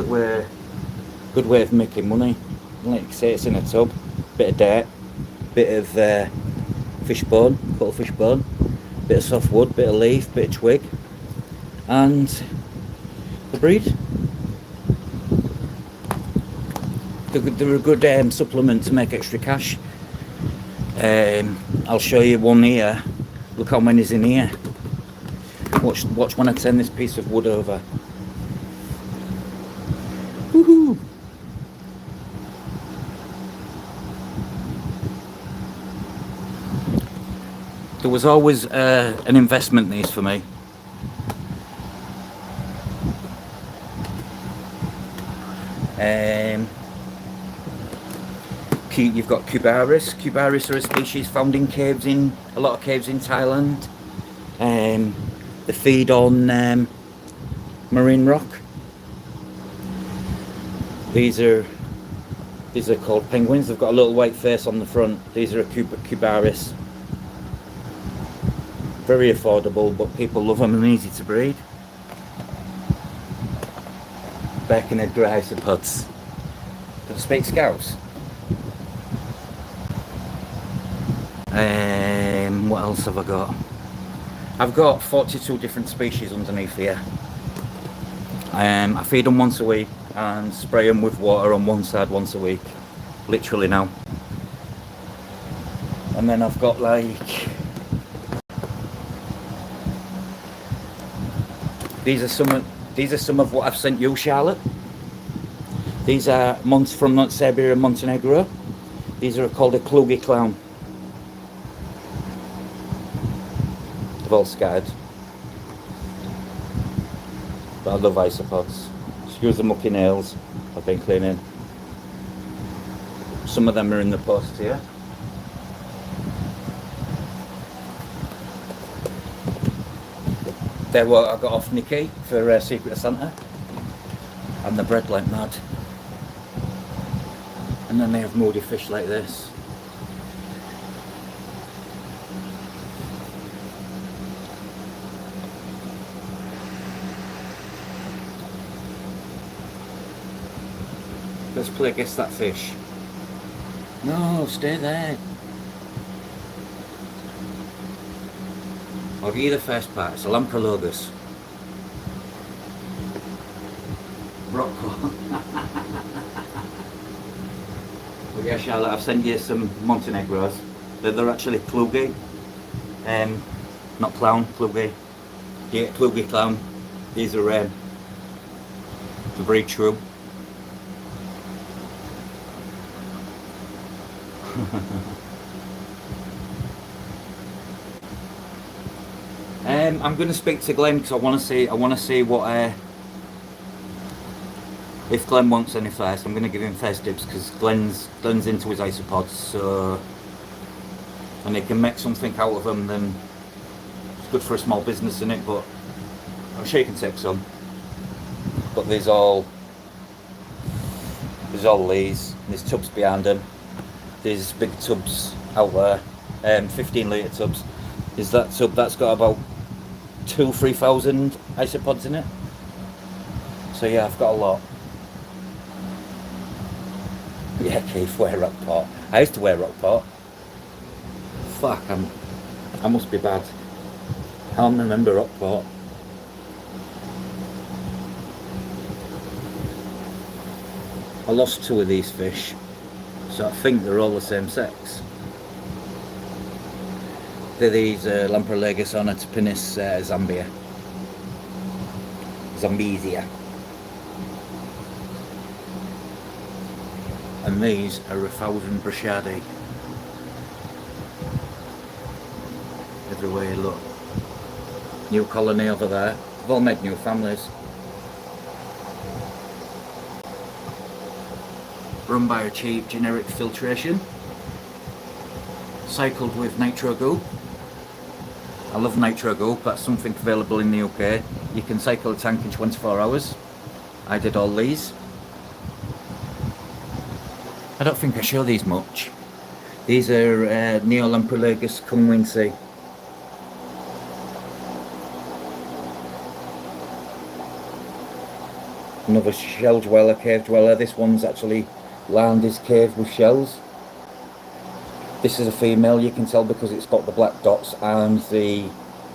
good way of making money. Like you say, it's in a tub, bit of dirt, bit of fish bone, cut fish bone, bit of soft wood, bit of leaf, bit of twig, and the breed. They're a good supplement to make extra cash. I'll show you one here. Look how many's in here. Watch when I turn this piece of wood over. Woohoo! There was always an investment in these for me. You've got Cubaris. Cubaris are a species found in caves a lot of caves in Thailand. They feed on marine rock. These are called penguins. They've got a little white face on the front. These are a Cubaris. Very affordable, but people love them and easy to breed. Birkenhead grey isopods. Can I speak Scouse? What else have I got? I've got 42 different species underneath here. I feed them once a week and spray them with water on one side once a week, literally now. And then I've got like, these are some of what I've sent you, Charlotte. These are from Serbia and Montenegro. These are called a Klugi clown. They've all scattered. But I love isopods. Excuse the mucky nails. I've been cleaning. Some of them are in the post here. They're what I got off Nikki for Secret Santa. And the bread like mad. And then they have moody fish like this. Let's play Guess That Fish. No, stay there. I'll give you the first part. It's a lamprologus. Rocco. Well, yeah, Charlotte, I've sent you some Montenegros. They're actually Klugi. Not clown, Klugi. Yeah, Klugi clown. These are they're very true. I'm going to speak to Glenn because I want to see what if Glenn wants any first. I'm going to give him first dibs because Glenn's into his isopods, so and he can make something out of them. Then it's good for a small business, isn't it? But I'm sure you can take some. But there's all these. There's tubs behind them. There's big tubs out there, 15 litre tubs. Is that tub that's got about 2,000-3,000 isopods in it? So yeah, I've got a lot. Yeah, Keith, wear Rockport. I used to wear Rockport. Fuck, I must be bad. I don't remember Rockport. I lost 2 of these fish, so I think they're all the same sex. They're these Lamprologus ornitopinnis Zambezia. And these are 1,000 Brachadi. Everywhere you look. New colony over there. They've all made new families. Run by a cheap generic filtration. Cycled with nitro goop. I love nitro goop, that's something available in the UK. You can cycle a tank in 24 hours. I did all these. I don't think I show these much. These are Neolamprologus cumwinsi. Another shell dweller, cave dweller. This one's actually lined his cave with shells. This is a female, you can tell because it's got the black dots and the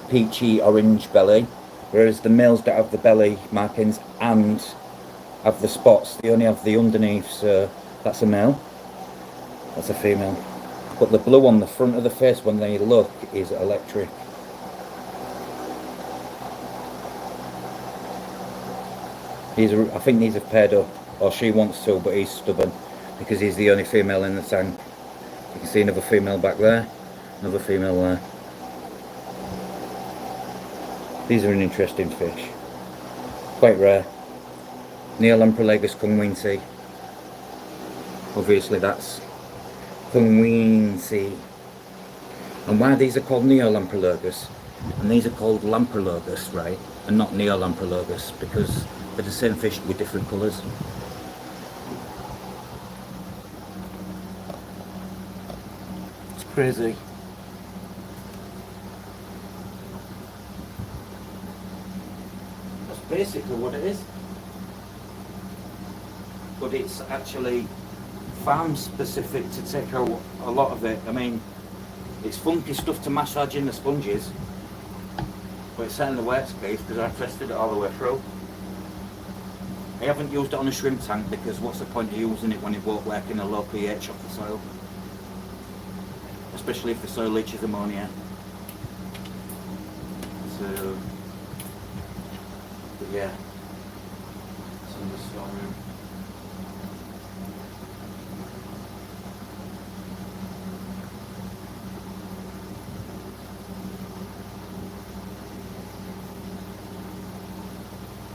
peachy orange belly, whereas the males don't have the belly markings and have the spots, they only have the underneath, so that's a male, that's a female. But the blue on the front of the face when they look is electric. I think these have paired up, or she wants to, but he's stubborn because he's the only female in the tank. You can see another female back there, another female there. These are an interesting fish, quite rare. Neolamprologus cumwinsi. Obviously that's cumwinsi. And why these are called Neolamprologus and these are called Lamprologus, right, and not Neolamprologus, because they're the same fish with different colours. Crazy. That's basically what it is. But it's actually farm specific to take out a lot of it. I mean, it's funky stuff to massage in the sponges, but it certainly works, Keith, because I've tested it all the way through. I haven't used it on a shrimp tank because what's the point of using it when it won't work in a low pH of the soil? Especially if the soil leaches ammonia. So, but yeah, it's in the storeroom.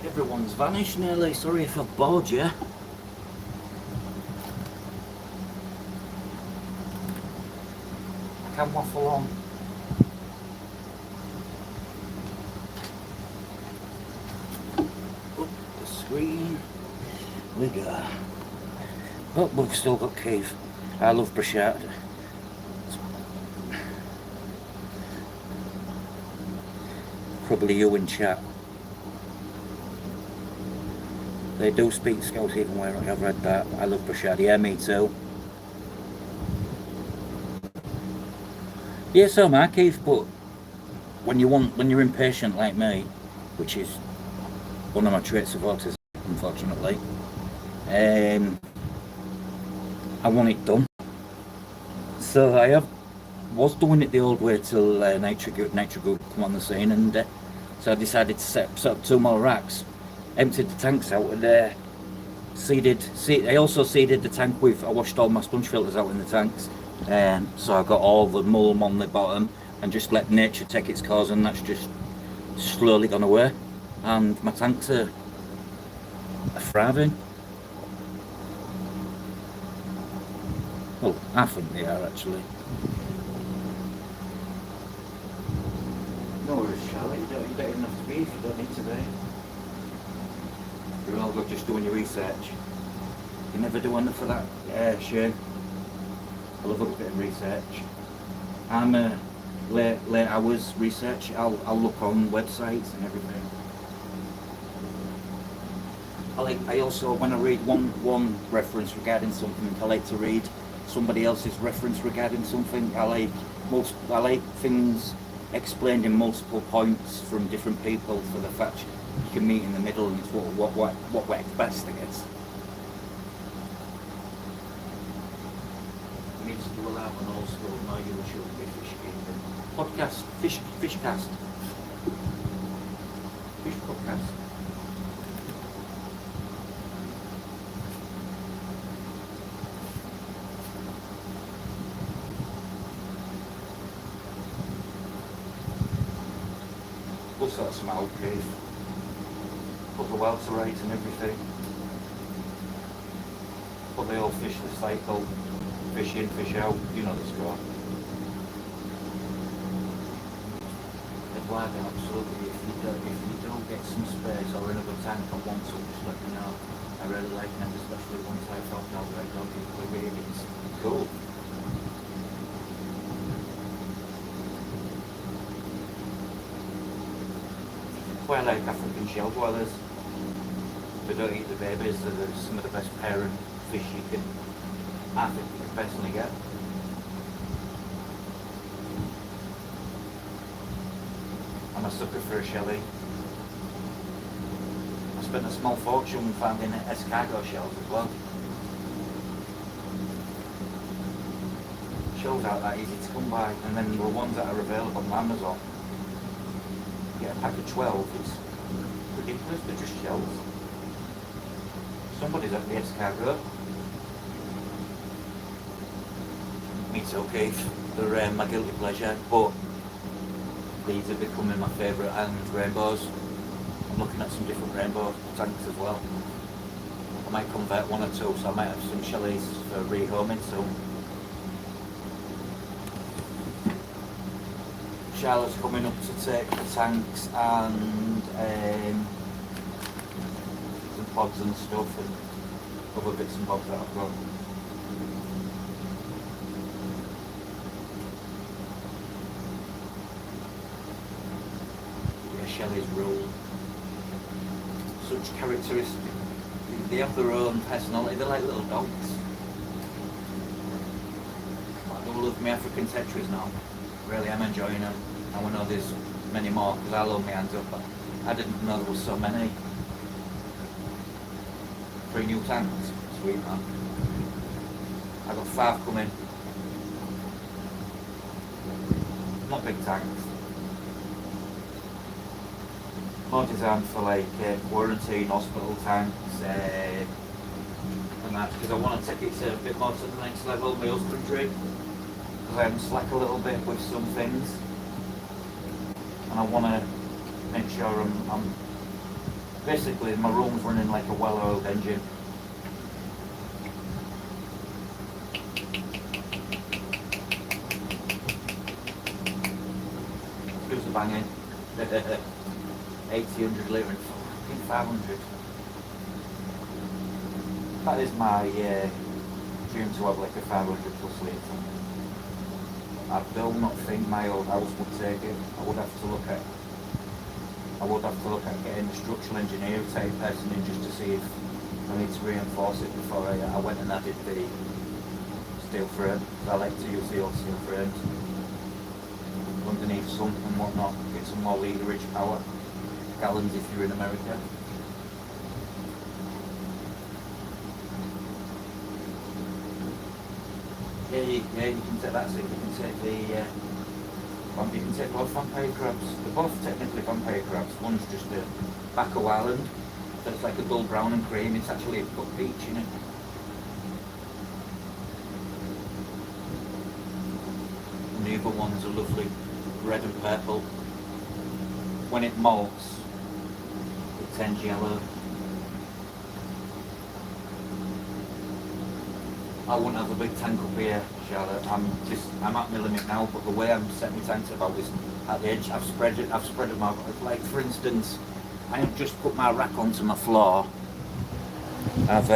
Everyone's vanished nearly, sorry if I've bored you. can waffle on. Up the screen we go. But we've still got Keith. I love bruschetta. Probably you in chat. They do speak Scouse even where I've read that. I love bruschetta. Yeah, me too. Yeah, so am I, Keith, but when you're impatient like me, which is one of my traits of autism, unfortunately, I want it done. So I was doing it the old way till Nature Group come on the scene, and so I decided to set up 2 more racks, emptied the tanks out, and I also seeded the tank with, I washed all my sponge filters out in the tanks, so I got all the mulm on the bottom and just let nature take its course, and that's just slowly gone away, and my tanks are thriving. Well, I think they are actually. No worries, Charlotte, you don't even have to be if you don't need to be. You're all good just doing your research. You never do enough for that, Shane. I love a bit of research. I'm late hours research. I'll look on websites and everything. I also, when I read one reference regarding something, I like to read somebody else's reference regarding something. I like things explained in multiple points from different people, for the fact you can meet in the middle, and it's what works best, I guess. We need to do a live on old school, no YouTube, fish kingdom. Podcast, fishcast. Fish podcast. What's that smell, Keith? Put the welter rates and everything. Put the old fish cycle. Fish in, fish out. You know the score. Eduardo, absolutely. If you don't get some space or another tank on one, so just let me know. I really like them, especially once I found out that dog is really cool. Quite like African shell dwellers. They don't eat the babies, they're some of the best parent fish you can, I think, you can personally get. I'm a sucker for a shelly. I spent a small fortune finding escargot shells as well. Shells aren't that easy to come by, and then there were ones that are available on Amazon. Get a pack of 12, it's ridiculous, they're just shells. Somebody's at the escargot. Me too, Keith. They're my guilty pleasure, but these are becoming my favourite, and rainbows. I'm looking at some different rainbow tanks as well. I might convert 1 or 2, so I might have some shellies for rehoming soon. Charlotte's coming up to take the tanks and some pods and stuff and other bits and bobs that I've got. Yeah, Shelley's rule. Such characteristic. They have their own personality, they're like little dogs. I love my African Tetris now. Really, I'm enjoying them. I know there's many more because I love my hands up, but I didn't know there was so many. 3 new tanks, sweet man. I got 5 coming. Not big tanks. More designed for like quarantine, hospital tanks, and that, because I want to take it to a bit more to the next level, my husbandry. I'm slack a little bit with some things, and I want to make sure I'm basically, my room's running like a well-oiled engine. banging. 80, 100 litre and fucking 500. That is my dream, to have like a 500 plus litre tank. I do not think my old house would take it. I would have to look at getting a structural engineer type person in just to see if I need to reinforce it before I went and added the steel frame. I like to use the old steel frames underneath some and whatnot, get some more literage power, gallons if you're in America. Yeah, you can take that. So you can take both vampire crabs. They're both technically vampire crabs. One's just a back of island, so it's like a dull brown and cream. It's actually got peach in it. And the other one's a lovely red and purple. When it molts, it turns yellow. I wouldn't have a big tank up here, Charlotte. I'm at my limit now, but the way I'm setting my tanks about is at the edge. I've spread them out. Like for instance, I have just put my rack onto my floor. I've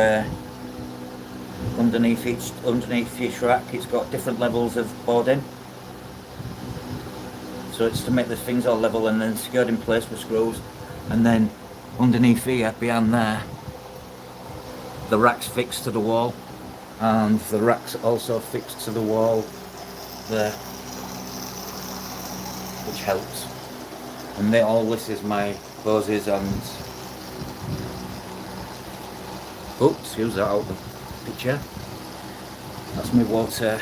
underneath each rack, it's got different levels of boarding. So it's to make the things all level and then secured in place with screws. And then underneath here, behind there, the rack's fixed to the wall. And the rack's also fixed to the wall there, which helps. And all this is my hoses and oops, use that out of the picture. That's my water.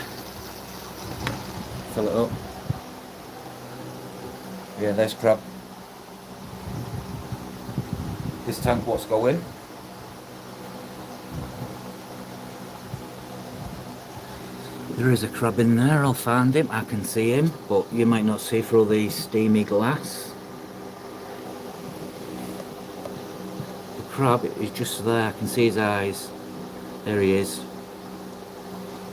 Fill it up. Yeah, there's crab. This tank what's going. There is a crab in there, I'll find him, I can see him, but you might not see through the steamy glass. The crab is just there, I can see his eyes. There he is.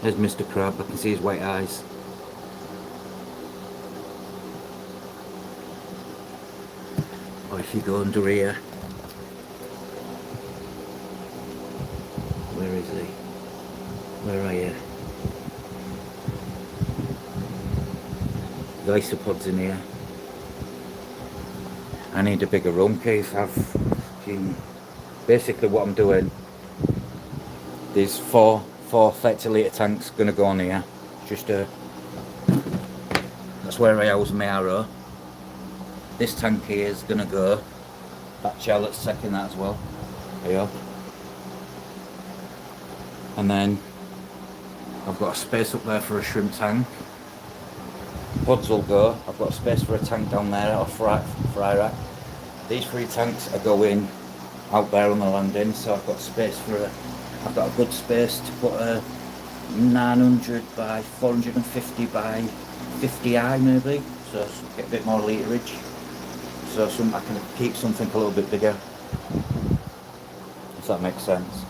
There's Mr. Crab, I can see his white eyes. Or if you go under here. Where is he? Where are you? The isopods in here. I need a bigger room, Keith. Basically what I'm doing, there's four 30 litre tanks gonna go on here. Just that's where I house my arrow. This tank here is gonna go. That Charlotte's taking that as well. There you go. And then I've got a space up there for a shrimp tank. Pods will go. I've got a space for a tank down there, or fry rack. These 3 tanks are going out there on the landing, so I've got space for I've got a good space to put a 900 by 450 by 50i maybe, so get a bit more literage. So I can keep something a little bit bigger, if that makes sense.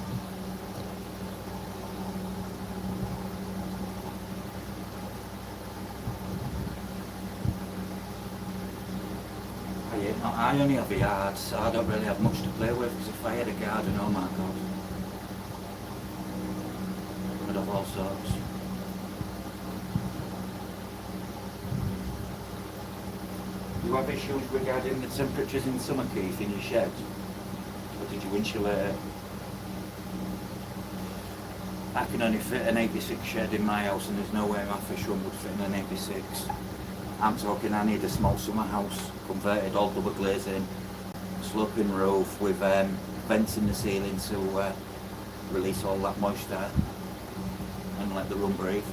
I only have a yard, so I don't really have much to play with, because if I had a garden, oh my god, I'd have all sorts. You have issues regarding the temperatures in summer, Keith, in your shed? Or did you insulate it? I can only fit an 86 shed in my house, and there's no way my fish room would fit in an 86. I'm talking I need a small summer house, converted, all double glazing, sloping roof with vents in the ceiling to release all that moisture and let the room breathe.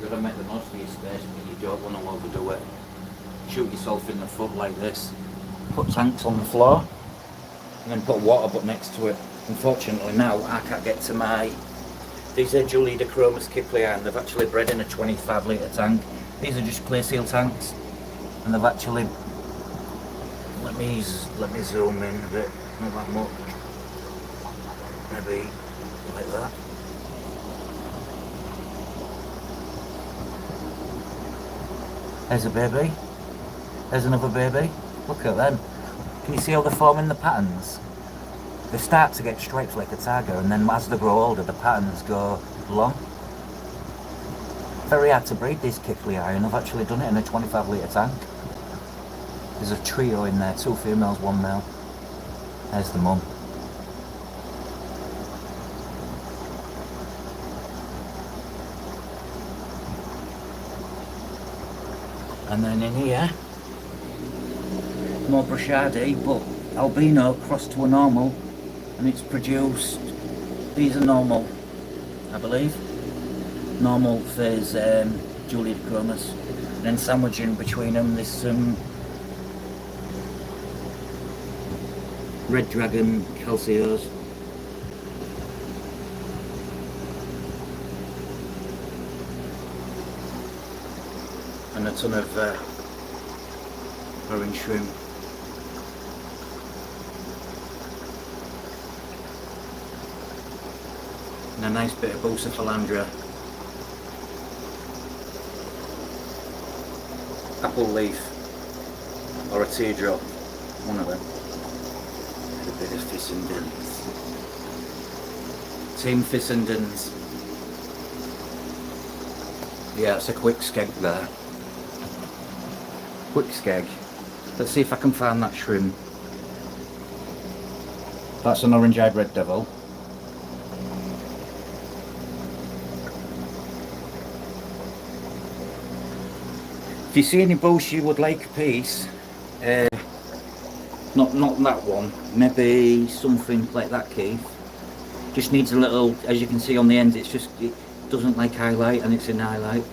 You've got to make the most of your space, but you don't want to overdo it. Shoot yourself in the foot like this. Put tanks on the floor and then put a water butt next to it. Unfortunately now I can't get to my These are Julidachromis Kiplei, and they've actually bred in a 25 litre tank. These are just clay seal tanks, and they've actually, let me zoom in a bit, not that much, maybe like that. There's a baby, there's another baby, look at them. Can you see how they're forming the patterns? They start to get stripes like a tiger, and then as they grow older the patterns go long. Very hard to breed these Kiplei, and I've actually done it in a 25 litre tank. There's a trio in there, 2 females, 1 male. There's the mum. And then in here, more Brashadi, but albino crossed to a normal, and it's produced, these are normal, I believe. Normal phase Julidachromis. And then sandwiching between them, there's some Red Dragon Calcios. And a ton of orange shrimp. And a nice bit of Bucephalandra. Apple leaf, or a teardrop, one of them. A bit of Fissendens. Team Fissendens. Yeah, it's a quick skeg there. Quick skeg. Let's see if I can find that shrimp. That's an orange-eyed red devil. If you see any bush you would like a piece, not that one, maybe something like that, Keith. Just needs a little, as you can see on the end, it doesn't like highlight, and it's in highlight.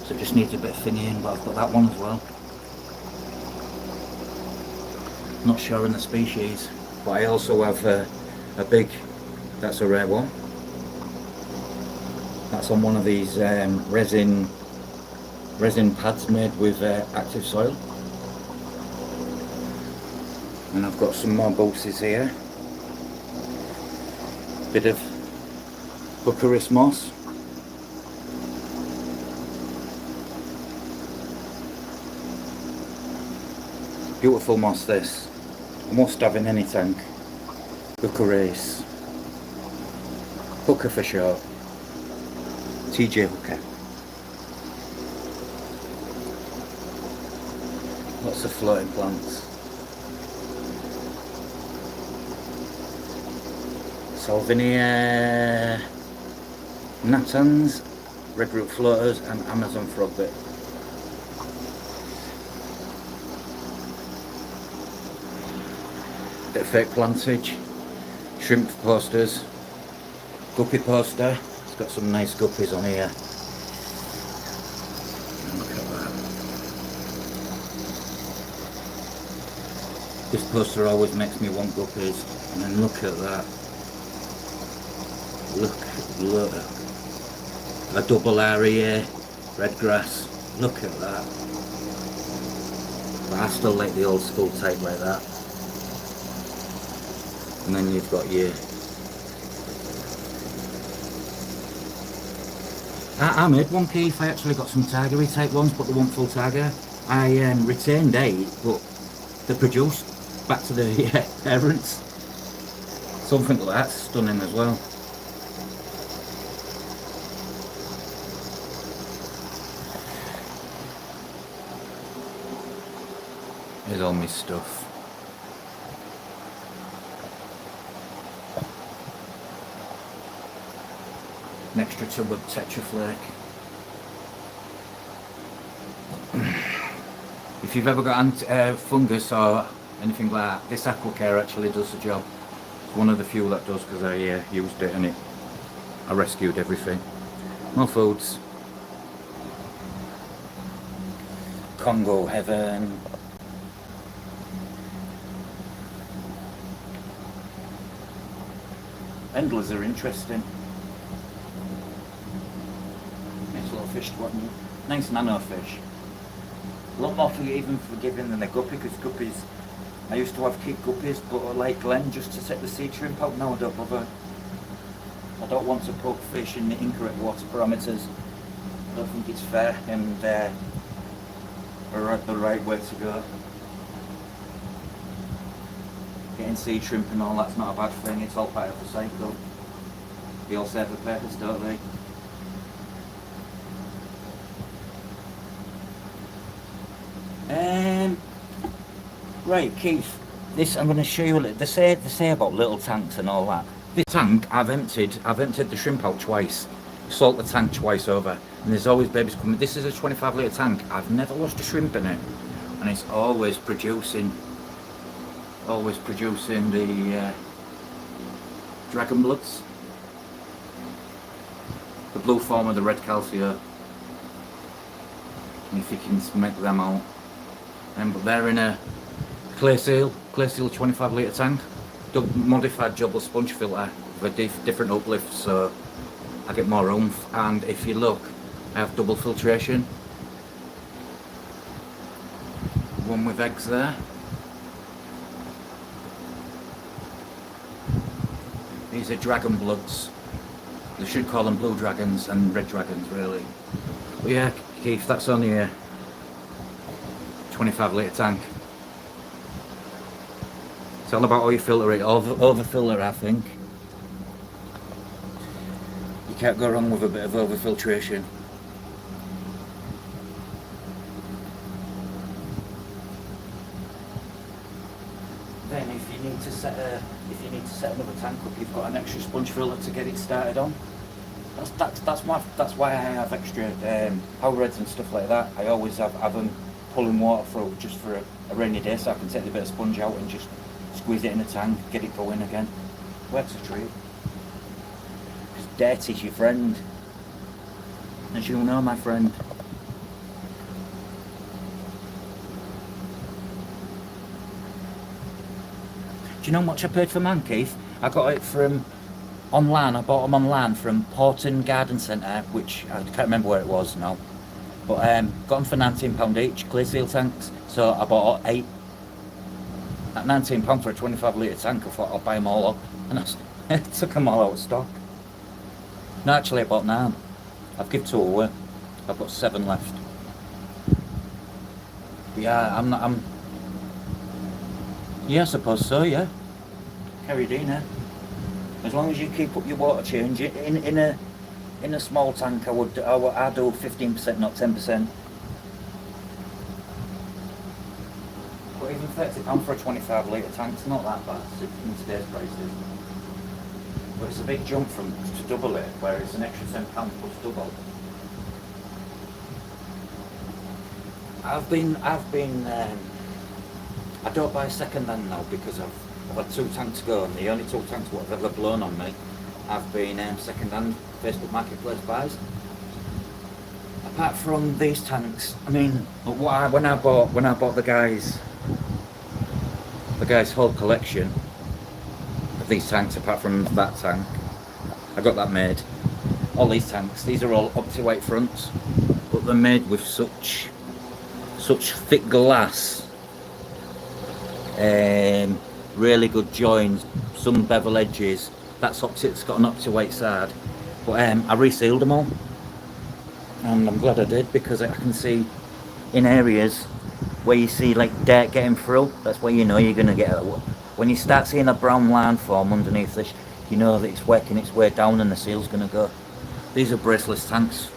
So it just needs a bit of thinning, but I've got that one as well. Not sure on the species, but I also have a big, that's a rare one. That's on one of these resin pads made with active soil. And I've got some more buses here. Bit of Bucharest moss. Beautiful moss this. I must have in any tank. Bucharest. Hooker for short. TJ Hooker. Lots of floating plants. Salvinia natans, red root floaters, and Amazon frogbit. Bit of fake plantage, shrimp posters, guppy poster. It's got some nice guppies on here. Look at that. This poster always makes me want guppies. And then look at that. Look. A double area, red grass. Look at that. But I still like the old school type like that. And then you've got your... I made one, Keith. I actually got some tigery type ones, but they weren't full tiger. I retained 8, but they produced back to the parents. Something like that's stunning as well. Here's all my stuff. An extra tub of tetraflake. If you've ever got fungus or anything like that, this Aquacare actually does the job. It's one of the few that does, because I used it and I rescued everything. More foods. Congo heaven. Endlers are interesting. fish, nice nano fish. A lot more even forgiving than a guppy, because guppies, I used to have keep guppies, but I like Glenn just to set the sea shrimp out. Now I don't bother. I don't want to put fish in the incorrect water parameters. I don't think it's fair, and the right way to go. Getting sea shrimp and all, that's not a bad thing, it's all part of the cycle. They all serve a purpose, don't they? Right, Keith, this I'm going to show you. They say about little tanks and all that. This tank I've emptied the shrimp out twice, salt the tank twice over, and there's always babies coming. This is a 25 litre tank. I've never lost a shrimp in it, and it's always producing the dragon bloods, the blue form of the red calcio, and if you can make them out. But they're in a clay seal 25 litre tank, modified double sponge filter with different uplifts, so I get more oomph. And if you look, I have double filtration, one with eggs there. These are dragon bloods. They should call them blue dragons and red dragons, really. But yeah, Keith, that's only a 25 litre tank. It's all about how you filter it. Over filter, I think. You can't go wrong with a bit of over filtration. Then if you need to set another tank up, you've got an extra sponge filter to get it started on. That's why I have extra power heads and stuff like that. I always have them pulling water through just for a rainy day, so I can take the bit of sponge out and just squeeze it in the tank, get it going again. Works a treat. Because dirty's your friend, as you know, my friend. Do you know how much I paid for mine, Keith? I got it from online. I bought them online from Porton Garden Centre, which I can't remember where it was now. But got them for £19 each, clear seal tanks. So I bought 8. At £19 for a 25 litre tank, I thought I'll buy them all up. And I took them all out of stock. No, actually I bought 9. I've given 2 away. I've got 7 left. But yeah, yeah, I suppose so, yeah. Carried in, eh? As long as you keep up your water change in a small tank, I do 15%, not 10%. But even £30 for a 25 litre tank, it's not that bad in today's prices. But it's a big jump to double it, where it's an extra £10 plus double. I don't buy second hand now because I've had 2 tanks go, and the only 2 tanks what have ever blown on me have been second hand Facebook Marketplace buys. Apart from these tanks, I mean, when I bought the guy's whole collection of these tanks, apart from that tank, I got that made. All these tanks, these are all up-to-weight fronts, but they're made with such thick glass. Really good joins, some bevel edges. It's got an up-to-weight side. But I resealed them all, and I'm glad I did, because I can see in areas where you see like dirt getting through. That's where you know you're going to get it. When you start seeing a brown line form underneath this, you know that it's working its way down and the seal's going to go. These are braceless tanks,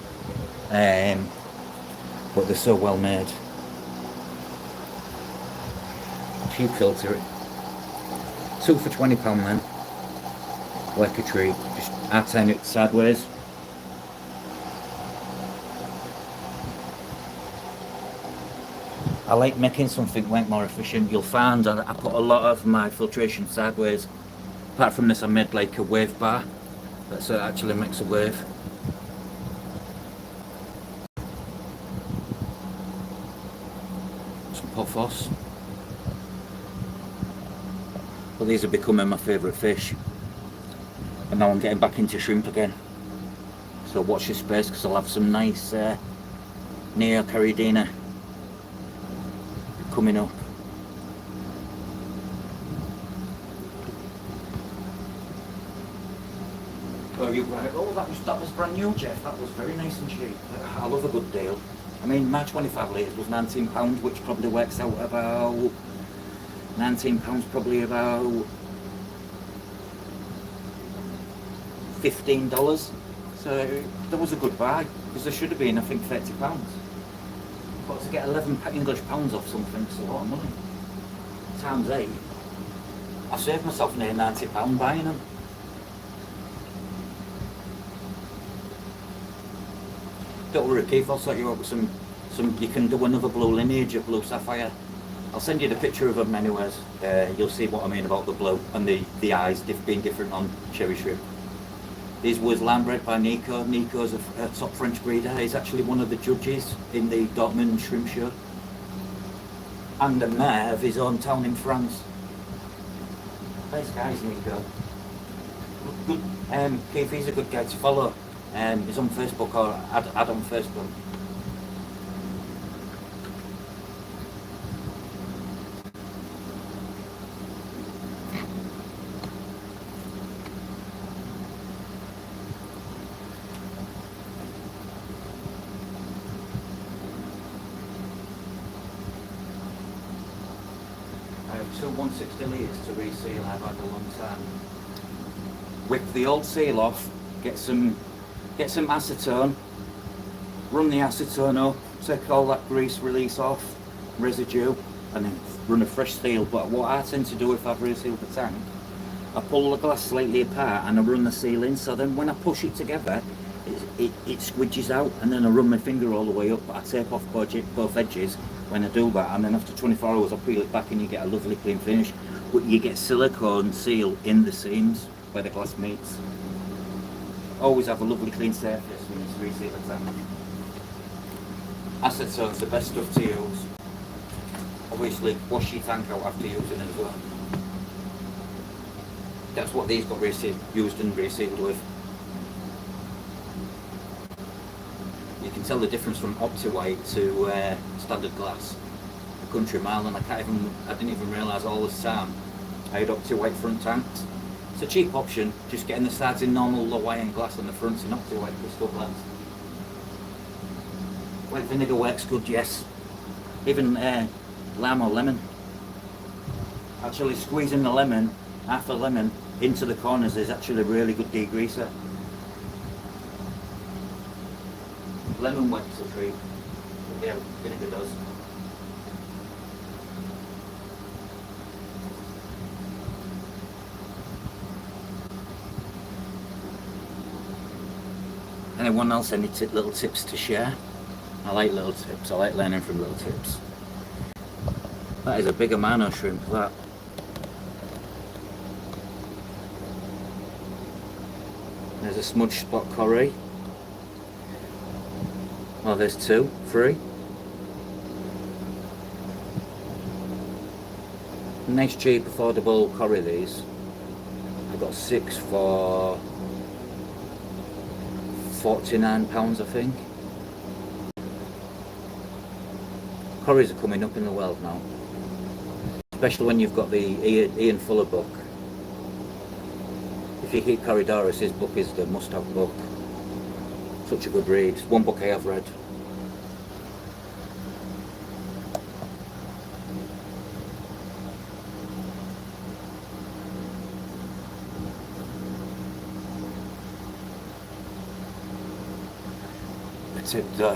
but they're so well made. Cheap filter it. 2 for £20 then. Like a tree. Just I turn it sideways. I like making something work more efficient. You'll find I put a lot of my filtration sideways. Apart from this, I made like a wave bar that actually makes a wave. Some puffos. But these are becoming my favourite fish. And now I'm getting back into shrimp again. So watch your space, because I'll have some nice Neo Caridina coming up. Oh, that was brand new, Jeff. That was very nice and cheap. I love a good deal. I mean, my 25 litres was £19, which probably works out about £19, probably about $15. So that was a good buy, because there should have been, I think, £30. But to get 11 English pounds off something, it's a lot of money. Times 8. I saved myself near £90 buying them. Don't worry, Keith, I'll sort you out with some, you can do another blue lineage of blue sapphire. I'll send you the picture of them anyways. You'll see what I mean about the blue and the eyes being different on cherry shrimp. These was lamb bred by Nico. Nico's a top French breeder. He's actually one of the judges in the Dortmund Shrimp Show. And the mayor of his own town in France. Nice guys, Nico. Good. Keith, he's a good guy to follow. He's on Facebook, or add on Facebook. I have two 160 litres to reseal. I've had a long time. Whip the old seal off. Get some acetone, run the acetone up, take all that grease release off, residue, and then run a fresh seal. But what I tend to do if I've resealed the tank, I pull the glass slightly apart and I run the seal in, so then when I push it together, it squidges out, and then I run my finger all the way up, but I tape off both edges when I do that, and then after 24 hours I peel it back and you get a lovely clean finish. But you get silicone seal in the seams where the glass meets. Always have a lovely clean surface when you reseal the tank. Acetone's the best stuff to use. Obviously wash your tank out after using it as well. That's what these got used and resealed with. You can tell the difference from Opti-White to standard glass a country mile, and I didn't even realise all this time I had Opti-White front tanks. It's a cheap option, just getting the sides in normal low iron glass and the fronts in Opti-White crystal glass. White vinegar works good, yes. Even lime or lemon. Actually squeezing the lemon, half a lemon, into the corners is actually a really good degreaser. Lemon works a treat. Yeah, vinegar does. Anyone else any little tips to share? I like little tips. I like learning from little tips. That is a big amano shrimp, that. There's a smudge spot curry. Oh, there's 2, 3. Nice cheap affordable curry these. I got 6 for £49 I think. Curries are coming up in the world now. Especially when you've got the Ian Fuller book. If you keep Corridorus, his book is the must-have book. Such a good read. It's one book I have read.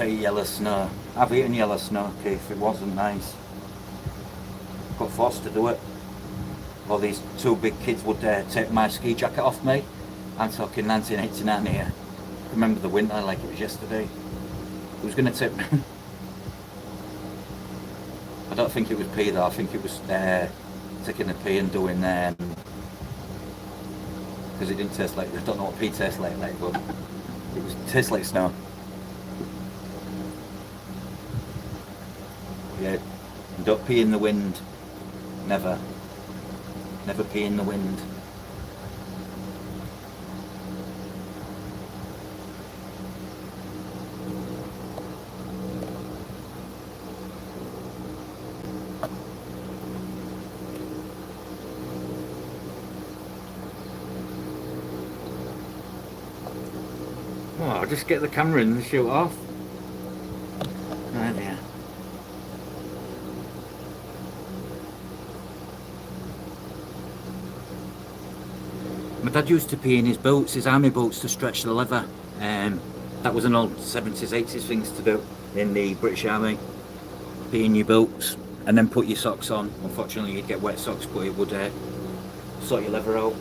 Yellow snow. I've eaten yellow snow, Keith. It wasn't nice. Got forced to do it. Well, these 2 big kids would take my ski jacket off me. I'm talking 1989 here. I remember the winter like it was yesterday. It was going to take me. I don't think it was pee though. I think it was taking the pee and doing because it didn't taste like. I don't know what pee tastes like, but it tastes like snow. Yeah, don't pee in the wind. Never. Never pee in the wind. Oh, I'll just get the camera and shoot off. Right there. My dad used to pee in his boots, his army boots, to stretch the leather. That was an old 70s, 80s things to do in the British Army. Pee in your boots and then put your socks on. Unfortunately, you'd get wet socks, but it would sort your leather out.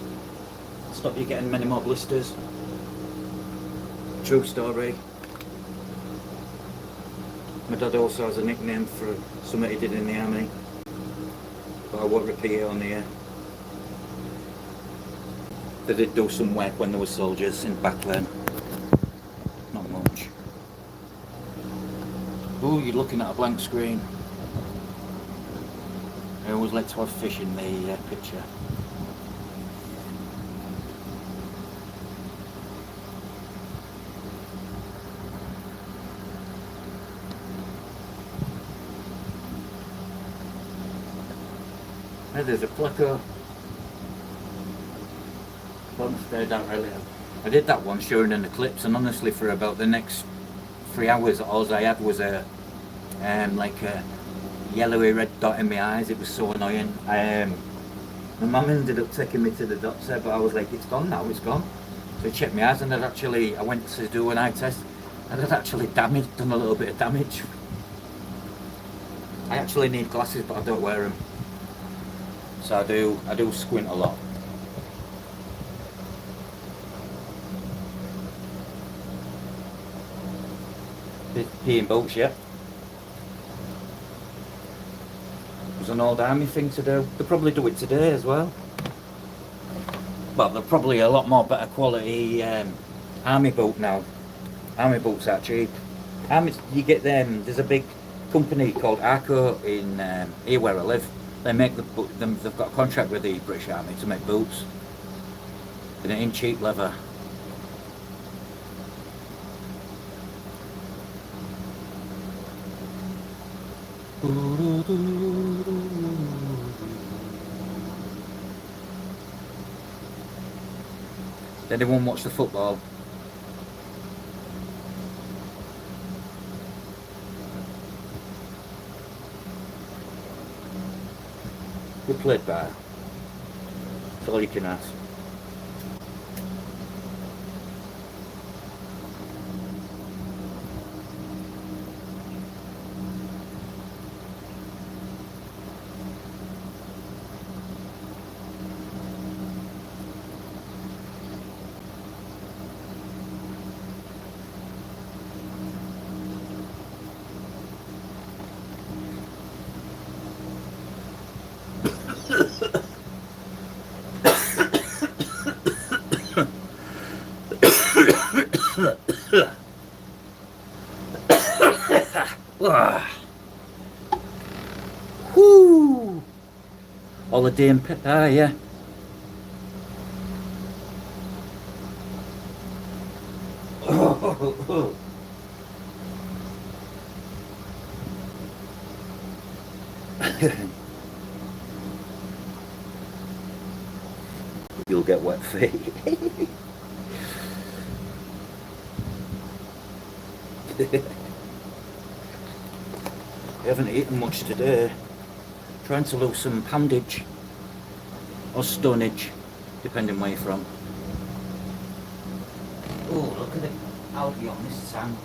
Stop you getting many more blisters. True story. My dad also has a nickname for something he did in the army, but I won't repeat it on the air. They did do some work when there were soldiers in back then. Not much. Oh, you're looking at a blank screen. I always like to have fish in the picture. There's a pleco. I did that once during an eclipse, and honestly, for about the next 3 hours, all I had was a like a yellowy red dot in my eyes. It was so annoying. My mum ended up taking me to the doctor, but I was like, it's gone now, it's gone. So he checked my eyes, and I went to do an eye test, and I'd actually done a little bit of damage. I actually need glasses, but I don't wear them. So I do squint a lot. Pee in boats, yeah. It was an old army thing to do. They probably do it today as well. Well, they're probably a lot more better quality army boat now. Army boats are cheap. You get them. There's a big company called Arco in here where I live. They make they've got a contract with the British Army to make boots. And they're in cheap leather. Did anyone watch the football? We played bad. That's all you can ask. Whoo! All the damn yeah. You'll get wet feet. I haven't eaten much today. Trying to lose some poundage or stonage, depending where you're from. Oh, look at the algae on this tank.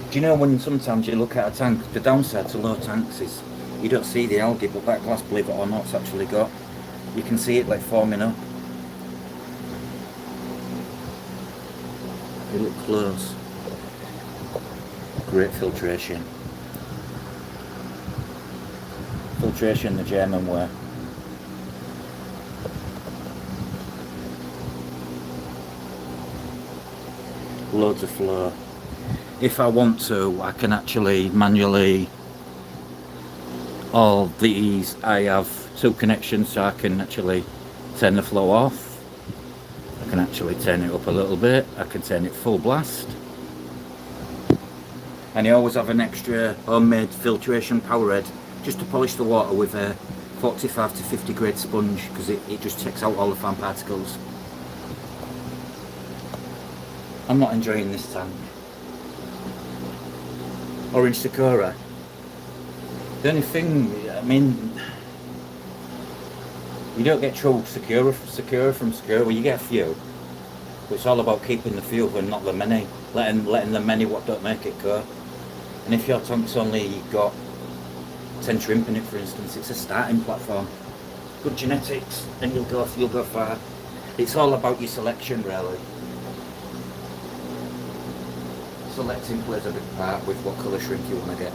Do you know when sometimes you look at a tank, the downside to low tanks is you don't see the algae, but that glass, believe it or not, it's actually got, you can see it like forming up. You look close. Great filtration. Filtration the German way. Loads of flow. If I want to, I can actually manually, all these, I have two connections, so I can actually turn the flow off. I can actually turn it up a little bit. I can turn it full blast. And I always have an extra homemade filtration power head just to polish the water with a 45 to 50 grade sponge, because it just takes out all the fine particles. I'm not enjoying this tank. Orange Sakura. The only thing, I mean, you don't get true Sakura from Sakura. Well, you get a few. But it's all about keeping the few and not the many. Letting the many what don't make it go. And if your tank's only got 10 shrimp in it, for instance, it's a starting platform. Good genetics, and you'll go far. It's all about your selection, really. Selecting plays a big part with what colour shrimp you want to get.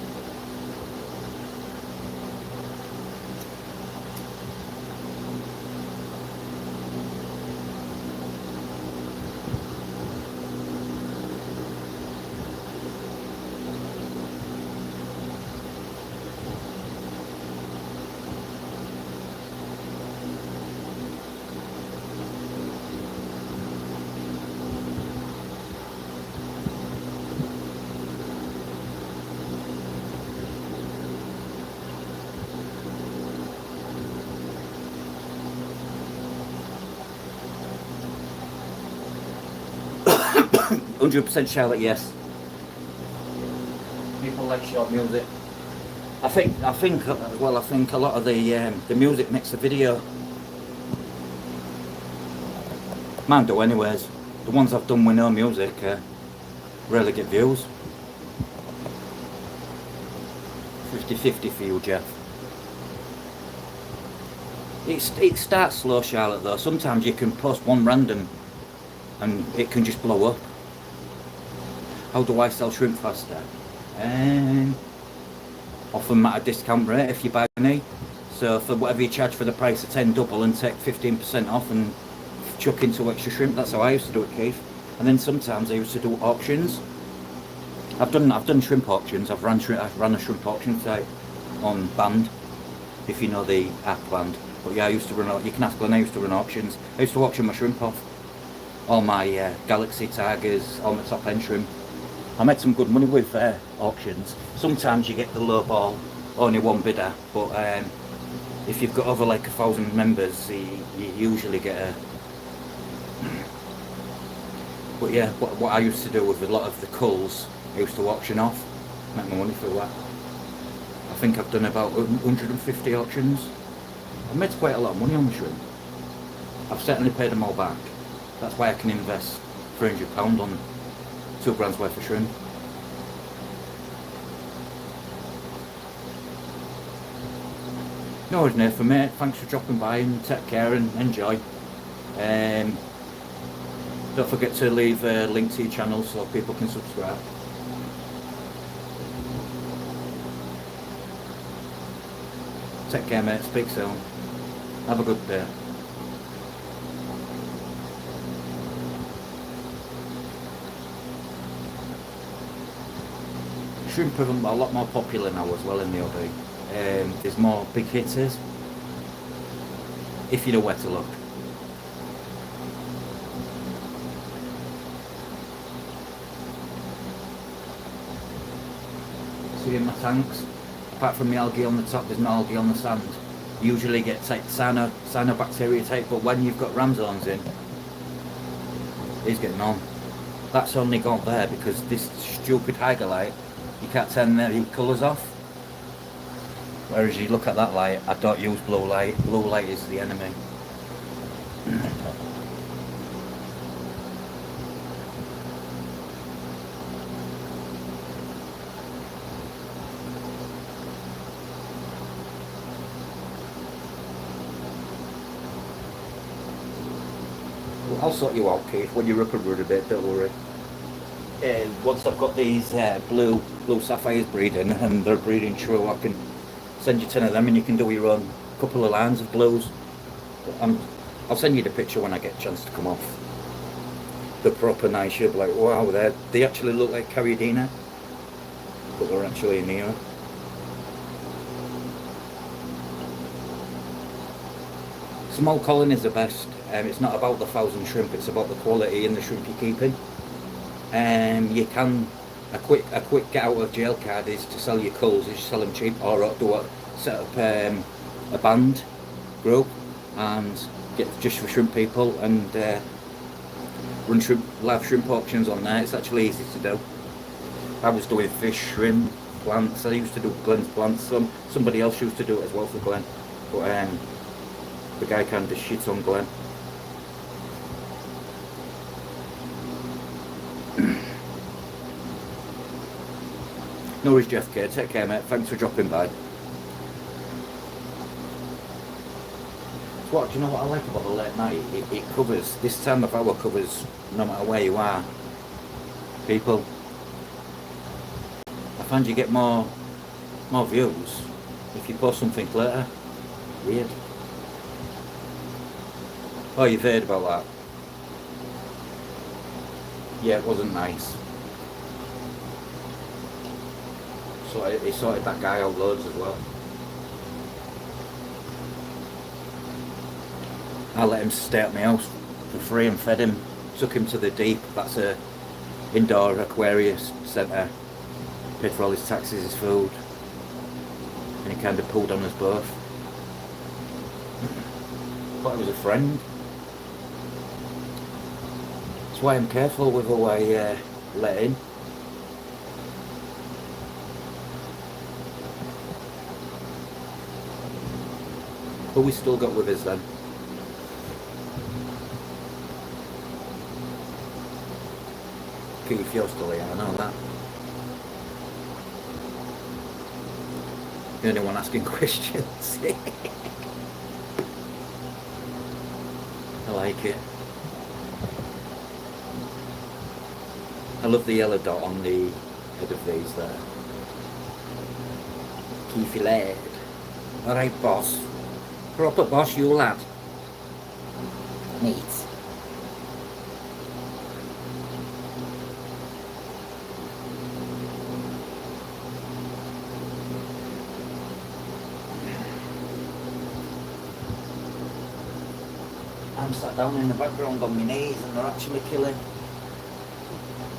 %, Charlotte, yes. People like short music. I think a lot of the music makes the video. Mine do anyways. The ones I've done with no music rarely get views. 50-50 for you, Jeff. It starts slow, Charlotte, though. Sometimes you can post one random and it can just blow up. How do I sell shrimp faster? Often at a discount rate if you buy any. So for whatever you charge for the price of 10, double and take 15% off and chuck into extra shrimp. That's how I used to do it, Keith. And then sometimes I used to do auctions. I've done shrimp auctions. I've run a shrimp auction site on Band, if you know the app Band. But yeah, I used to run. You can ask Glenn. I used to run auctions. I used to auction my shrimp off. All my Galaxy Tigers, all my top end shrimp. I made some good money with auctions. Sometimes you get the low ball, only one bidder, but if you've got over like 1,000 members, you usually get a... But yeah, what I used to do with a lot of the culls, I used to auction off, make my money for that. I think I've done about 150 auctions. I've made quite a lot of money on the shrimp. I've certainly paid them all back. That's why I can invest £300 on 2 grand's worth of shrimp. No worries, Nathan, mate. Thanks for dropping by and take care and enjoy. Don't forget to leave a link to your channel so people can subscribe. Take care, mate. Speak soon. Have a good day. Shrimp are a lot more popular now as well in the hobby. There's more big hitters, if you know where to look. See in my tanks, apart from the algae on the top, there's no algae on the sand. You usually get cyanobacteria type, but when you've got ramsons in, he's getting on. That's only got there because this stupid hygalite, you can't turn the colours off. Whereas you look at that light, I don't use blue light. Blue light is the enemy. Well, I'll sort you out, Keith, when you're up and running a bit, don't worry. Once I've got these blue sapphires breeding and they're breeding true, I can send you 10 of them and you can do your own couple of lines of blues. I'll send you the picture when I get a chance to come off. The proper nice, you'll be like, wow, they actually look like Caridina, but they're actually near. Small colonies are best. It's not about the 1,000 shrimp, it's about the quality in the shrimp you're keeping. You can, a quick get out of jail card is to sell your culls, is sell them cheap, or set up a band group and get just for shrimp people, and run live shrimp auctions on there. It's actually easy to do. I was doing fish, shrimp, plants. I used to do Glenn's plants. Somebody else used to do it as well for Glenn, but the guy kind of shit on Glenn. No worries, Jeff K. Take care, mate. Thanks for dropping by. What, do you know what I like about the late night? It covers, this time of hour covers no matter where you are. People, I find you get more views if you post something later. Weird. Oh, you've heard about that? Yeah, it wasn't nice. So he sorted that guy out loads as well. I let him stay at my house for free and fed him, took him to the Deep, that's a indoor aquarius centre, paid for all his taxes, his food, and he kind of pulled on us both. Thought he was a friend. That's why I'm careful with who I let in. Who we still got with us then? Keith, you're still here, I know that. The only one asking questions. I like it. I love the yellow dot on the head of these there. Keithy lad. Alright, boss. Proper boss, you lad. Neat. I'm sat down in the background on my knees and they're actually killing.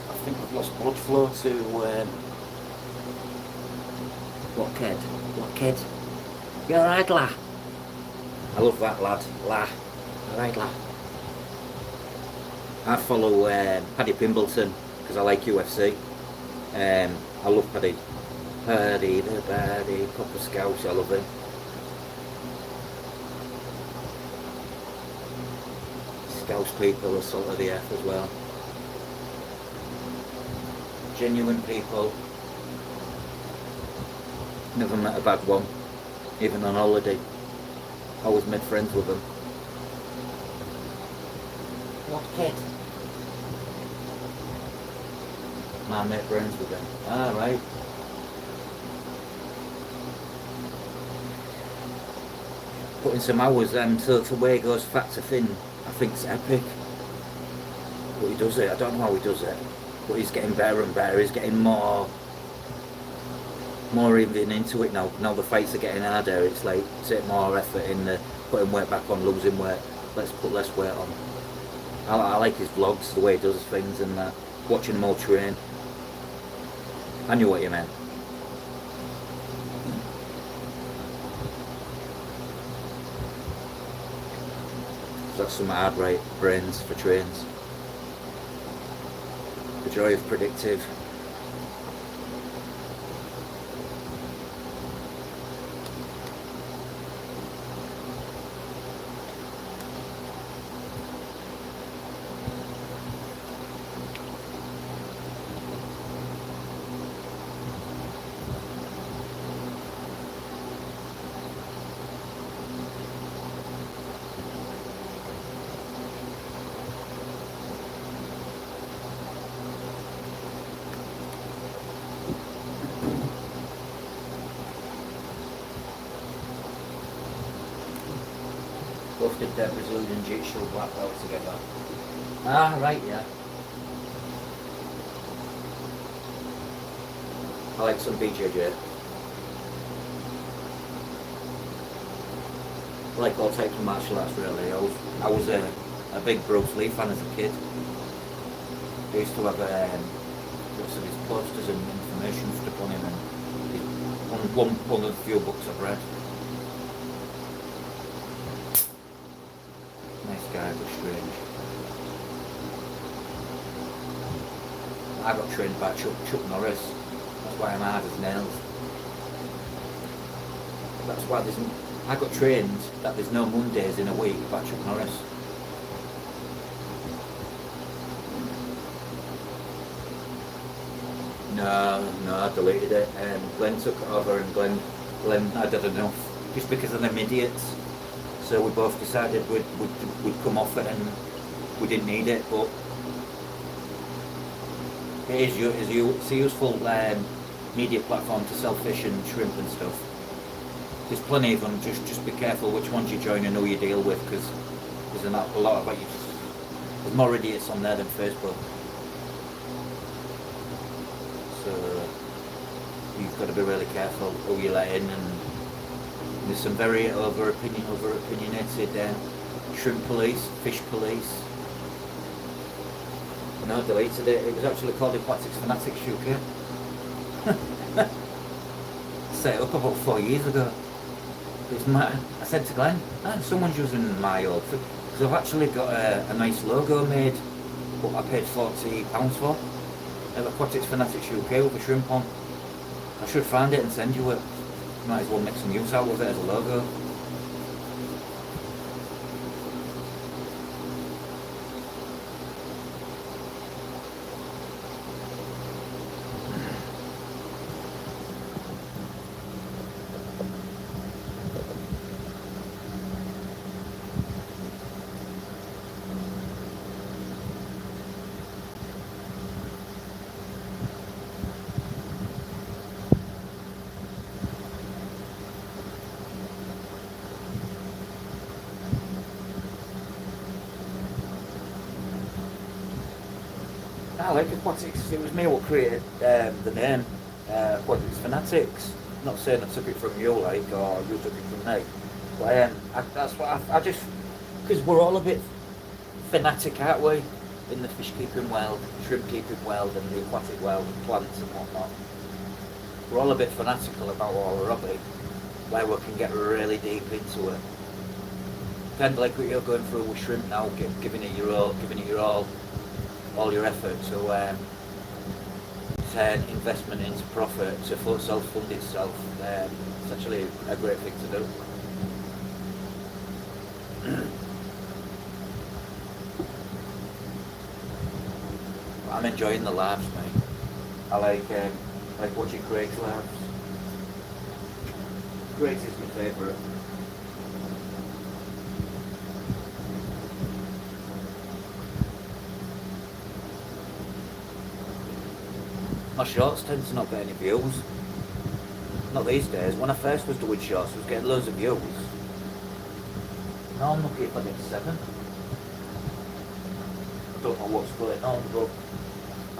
I think I've lost blood flow to Blockhead. You alright, la? I love that lad, la. Alright, la. I follow Paddy Pimbleton because I like UFC. I love Paddy. Paddy the Paddy, proper Scouse, I love him. Scouse people are salt of the earth as well. Genuine people. Never met a bad one, even on holiday. Always made friends with them. What kid? Man made friends with them. Ah, right. Putting some hours to where he goes fat to thin. I think it's epic. But he does it. I don't know how he does it. But he's getting better and better. He's getting more even into it now. Now the fights are getting harder. It's like take more effort in the putting weight back on, losing weight. Let's put less weight on. I like his vlogs, the way he does things, and watching him all train. I knew what you meant. That's some hard right brains for trains. The joy of predictive. Both did their Brazilian Jiu-Jitsu black belt together. Ah, right, yeah. I like some BJJ. I like all types of martial arts really. I was a big Bruce Lee fan as a kid. I used to have lots of his posters and information stuff on him, and one of the few books I've read. Nice guy, but strange. I got trained by Chuck Norris. That's why I'm hard as nails. That's why I got trained that there's no Mondays in a week by Chuck Norris. No, I deleted it. Glenn took it over, and Glenn had had enough, just because of them idiots. So we both decided we'd come off it, and we didn't need it. But it's a useful media platform to sell fish and shrimp and stuff. There's plenty of them. Just be careful which ones you join and who you deal with, because there's a lot of there's more idiots on there than Facebook. So you've got to be really careful who you let in, and there's some very over-opinionated shrimp police, fish police. And I deleted it. It was actually called Aquatics Fanatics UK. Set it up about 4 years ago. I said to Glenn, someone's using my old thing, because I've actually got a nice logo made, what I paid £40 for. Aquatics Fanatics UK with a shrimp on. I should find it and send you it. Might as well make some use out of it as a logo. I like Aquatics. It was me who created the name Aquatics Fanatics. Not saying I took it from you, or you took it from me. But that's what I just, because we're all a bit fanatic, aren't we? In the fish keeping world, shrimp keeping world, and the aquatic world, and plants and whatnot. We're all a bit fanatical about our hobby, where we can get really deep into it. Kind of like what you're going through with shrimp now, giving it your all your effort to turn investment into profit, to self-fund itself. It's actually a great thing to do. I'm enjoying the lives, mate. I like watching Craig's lives. Craig's is my favourite. My shorts tend to not get any views. Not these days. When I first was doing shorts, I was getting loads of views. Now I'm lucky if I get 7. I don't know what's going on, but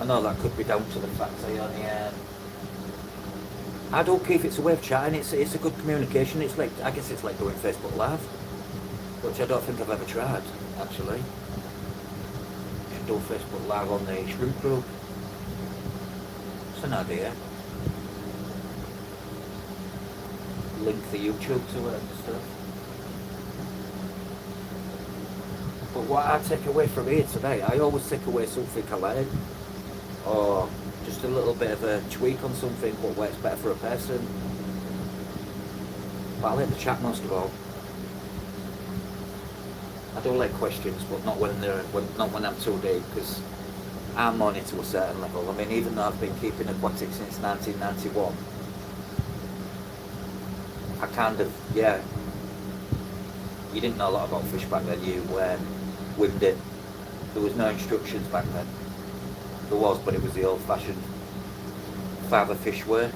I know that could be down to the fact I don't keep it's a way of chatting. It's a good communication. It's like, I guess it's like doing Facebook Live, which I don't think I've ever tried actually. Should do Facebook Live on the shrimp group. It's an idea. Link the YouTube to it and stuff. But what I take away from here today, I always take away something I learn, or just a little bit of a tweak on something, what works better for a person. But I like the chat most of all. I do like questions, but not when I'm too deep, because I'm on it to a certain level. I mean, even though I've been keeping aquatics since 1991, I kind of, you didn't know a lot about fish back then, you whipped it. There was no instructions back then. There was, but it was the old-fashioned father fish way.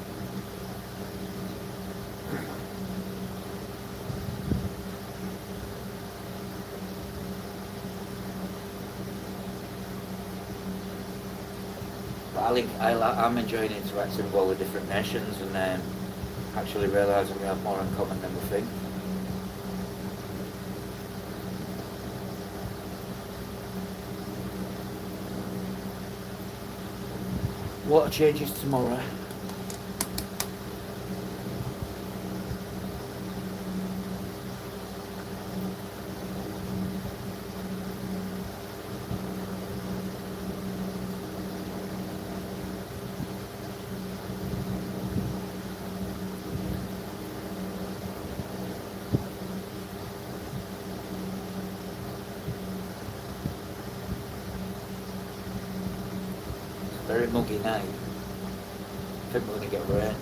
I'm enjoying interacting with all the different nations, and actually realising we have more in common than we think. Water changes tomorrow. very muggy night. I think we're going to get rain.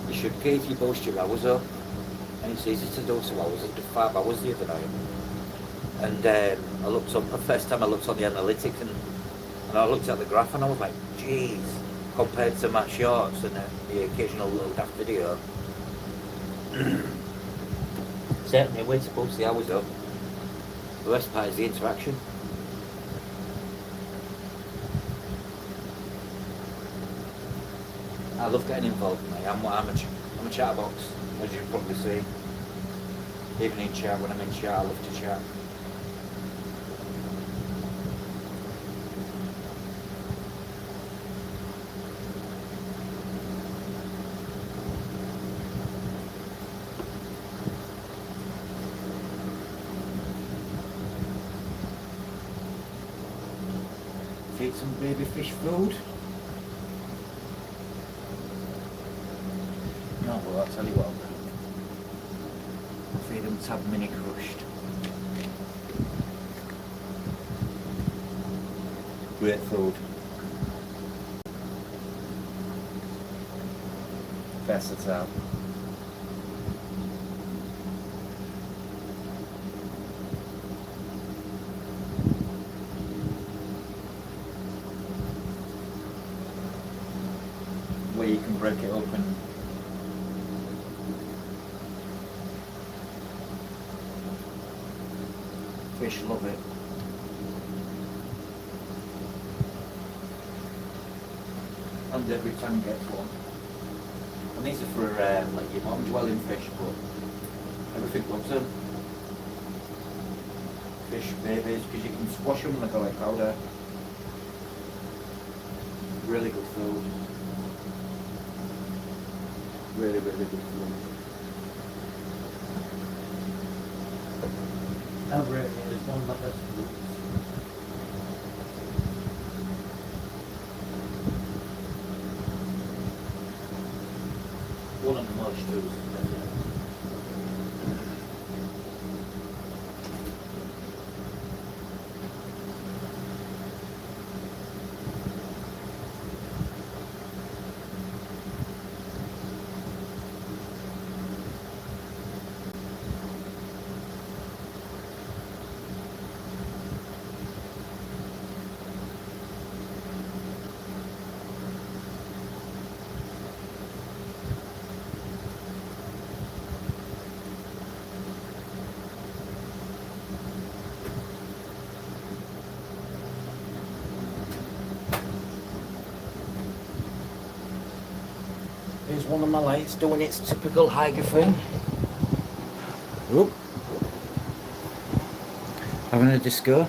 You should keep your boost your hours up. And it's easy to do 2 hours. I did 5 hours the other night. And I looked up, the first time I looked on the analytics and I looked at the graph and I was like, geez, compared to my shorts and the occasional little daft video. Certainly a way to boost the hours up. The best part is the interaction. I love getting involved, mate. I'm a chatterbox, as you probably see. Even in chat, when I'm in chat, I love to chat. Feed some baby fish food. No, well, I'll tell you what I'll do. Feed them tab mini crushed. Great food. Versatile. Where you can break it open. Fish love it. And every time gets one. And these are for like your non-dwelling fish, but everything loves them. Fish babies, because you can squash them and they go like powder. Really good food. Really, really good food. How great it is, one of my best foods. One of the most foods. Here's one of my lights doing its typical hiker thing. Oop. Having a disco.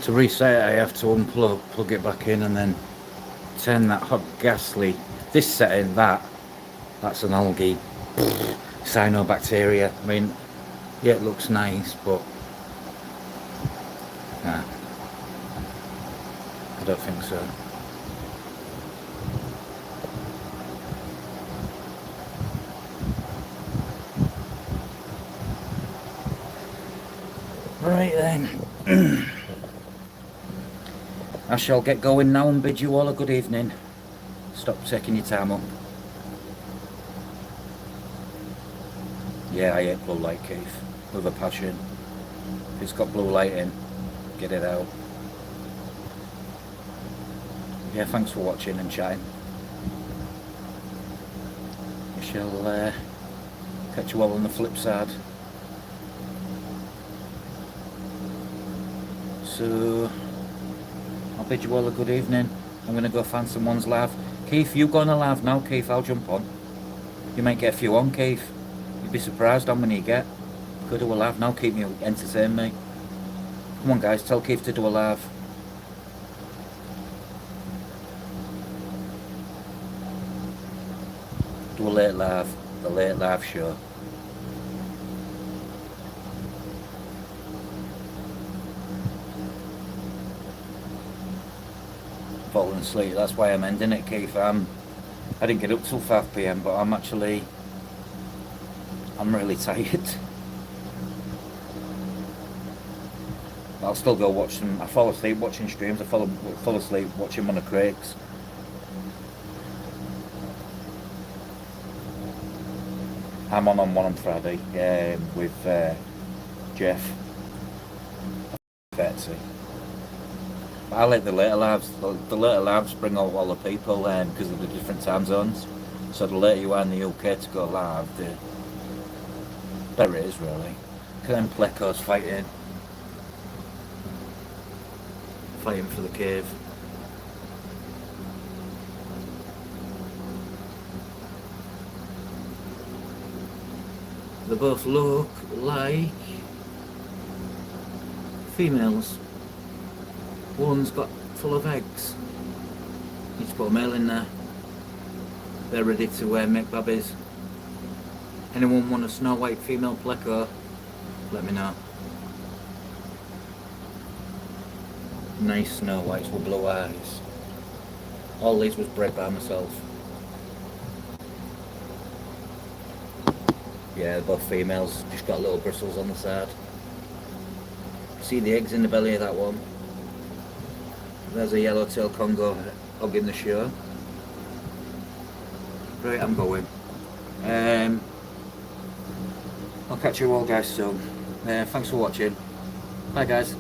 To reset it, I have to unplug, plug it back in, and then turn that hot ghastly. This setting, that's an algae cyanobacteria. I mean, yeah, it looks nice, but nah. I don't think so. Right then. I shall get going now and bid you all a good evening. Stop taking your time up. Yeah, I hate blue light, Keith, with a passion. If it's got blue light in, get it out. Yeah, thanks for watching and chatting. I shall catch you all on the flip side. So, I'll bid you all a good evening. I'm going to go find someone's live. Keith, you go on a live now, Keith, I'll jump on. You might get a few on, Keith. You'd be surprised how many you get. Go do a live now, keep me entertain me. Come on guys, tell Keith to do a live. Do a late live, the late live show. Falling asleep, that's why I'm ending it, Keith. I didn't get up till 5 PM, but I'm really tired. I'll still go watch them. I fall asleep watching streams. I fall asleep watching one of Craig's. I'm on one on Friday with Jeff. Betsy. I like the later lives. The later lives bring out all the people because of the different time zones. So the later you are in the UK to go live, the better it is really. Then Pleco's fighting for the cave. They both look like females. One's got full of eggs. Need to put a male in there. They're ready to make babies. Anyone want a snow white female pleco? Let me know. Nice snow whites with blue eyes. All these was bred by myself. Yeah, they're both females, just got little bristles on the side. See the eggs in the belly of that one. There's a yellowtail Congo hogging the show. Right, I'm going. I'll catch you all guys soon. Thanks for watching. Bye guys.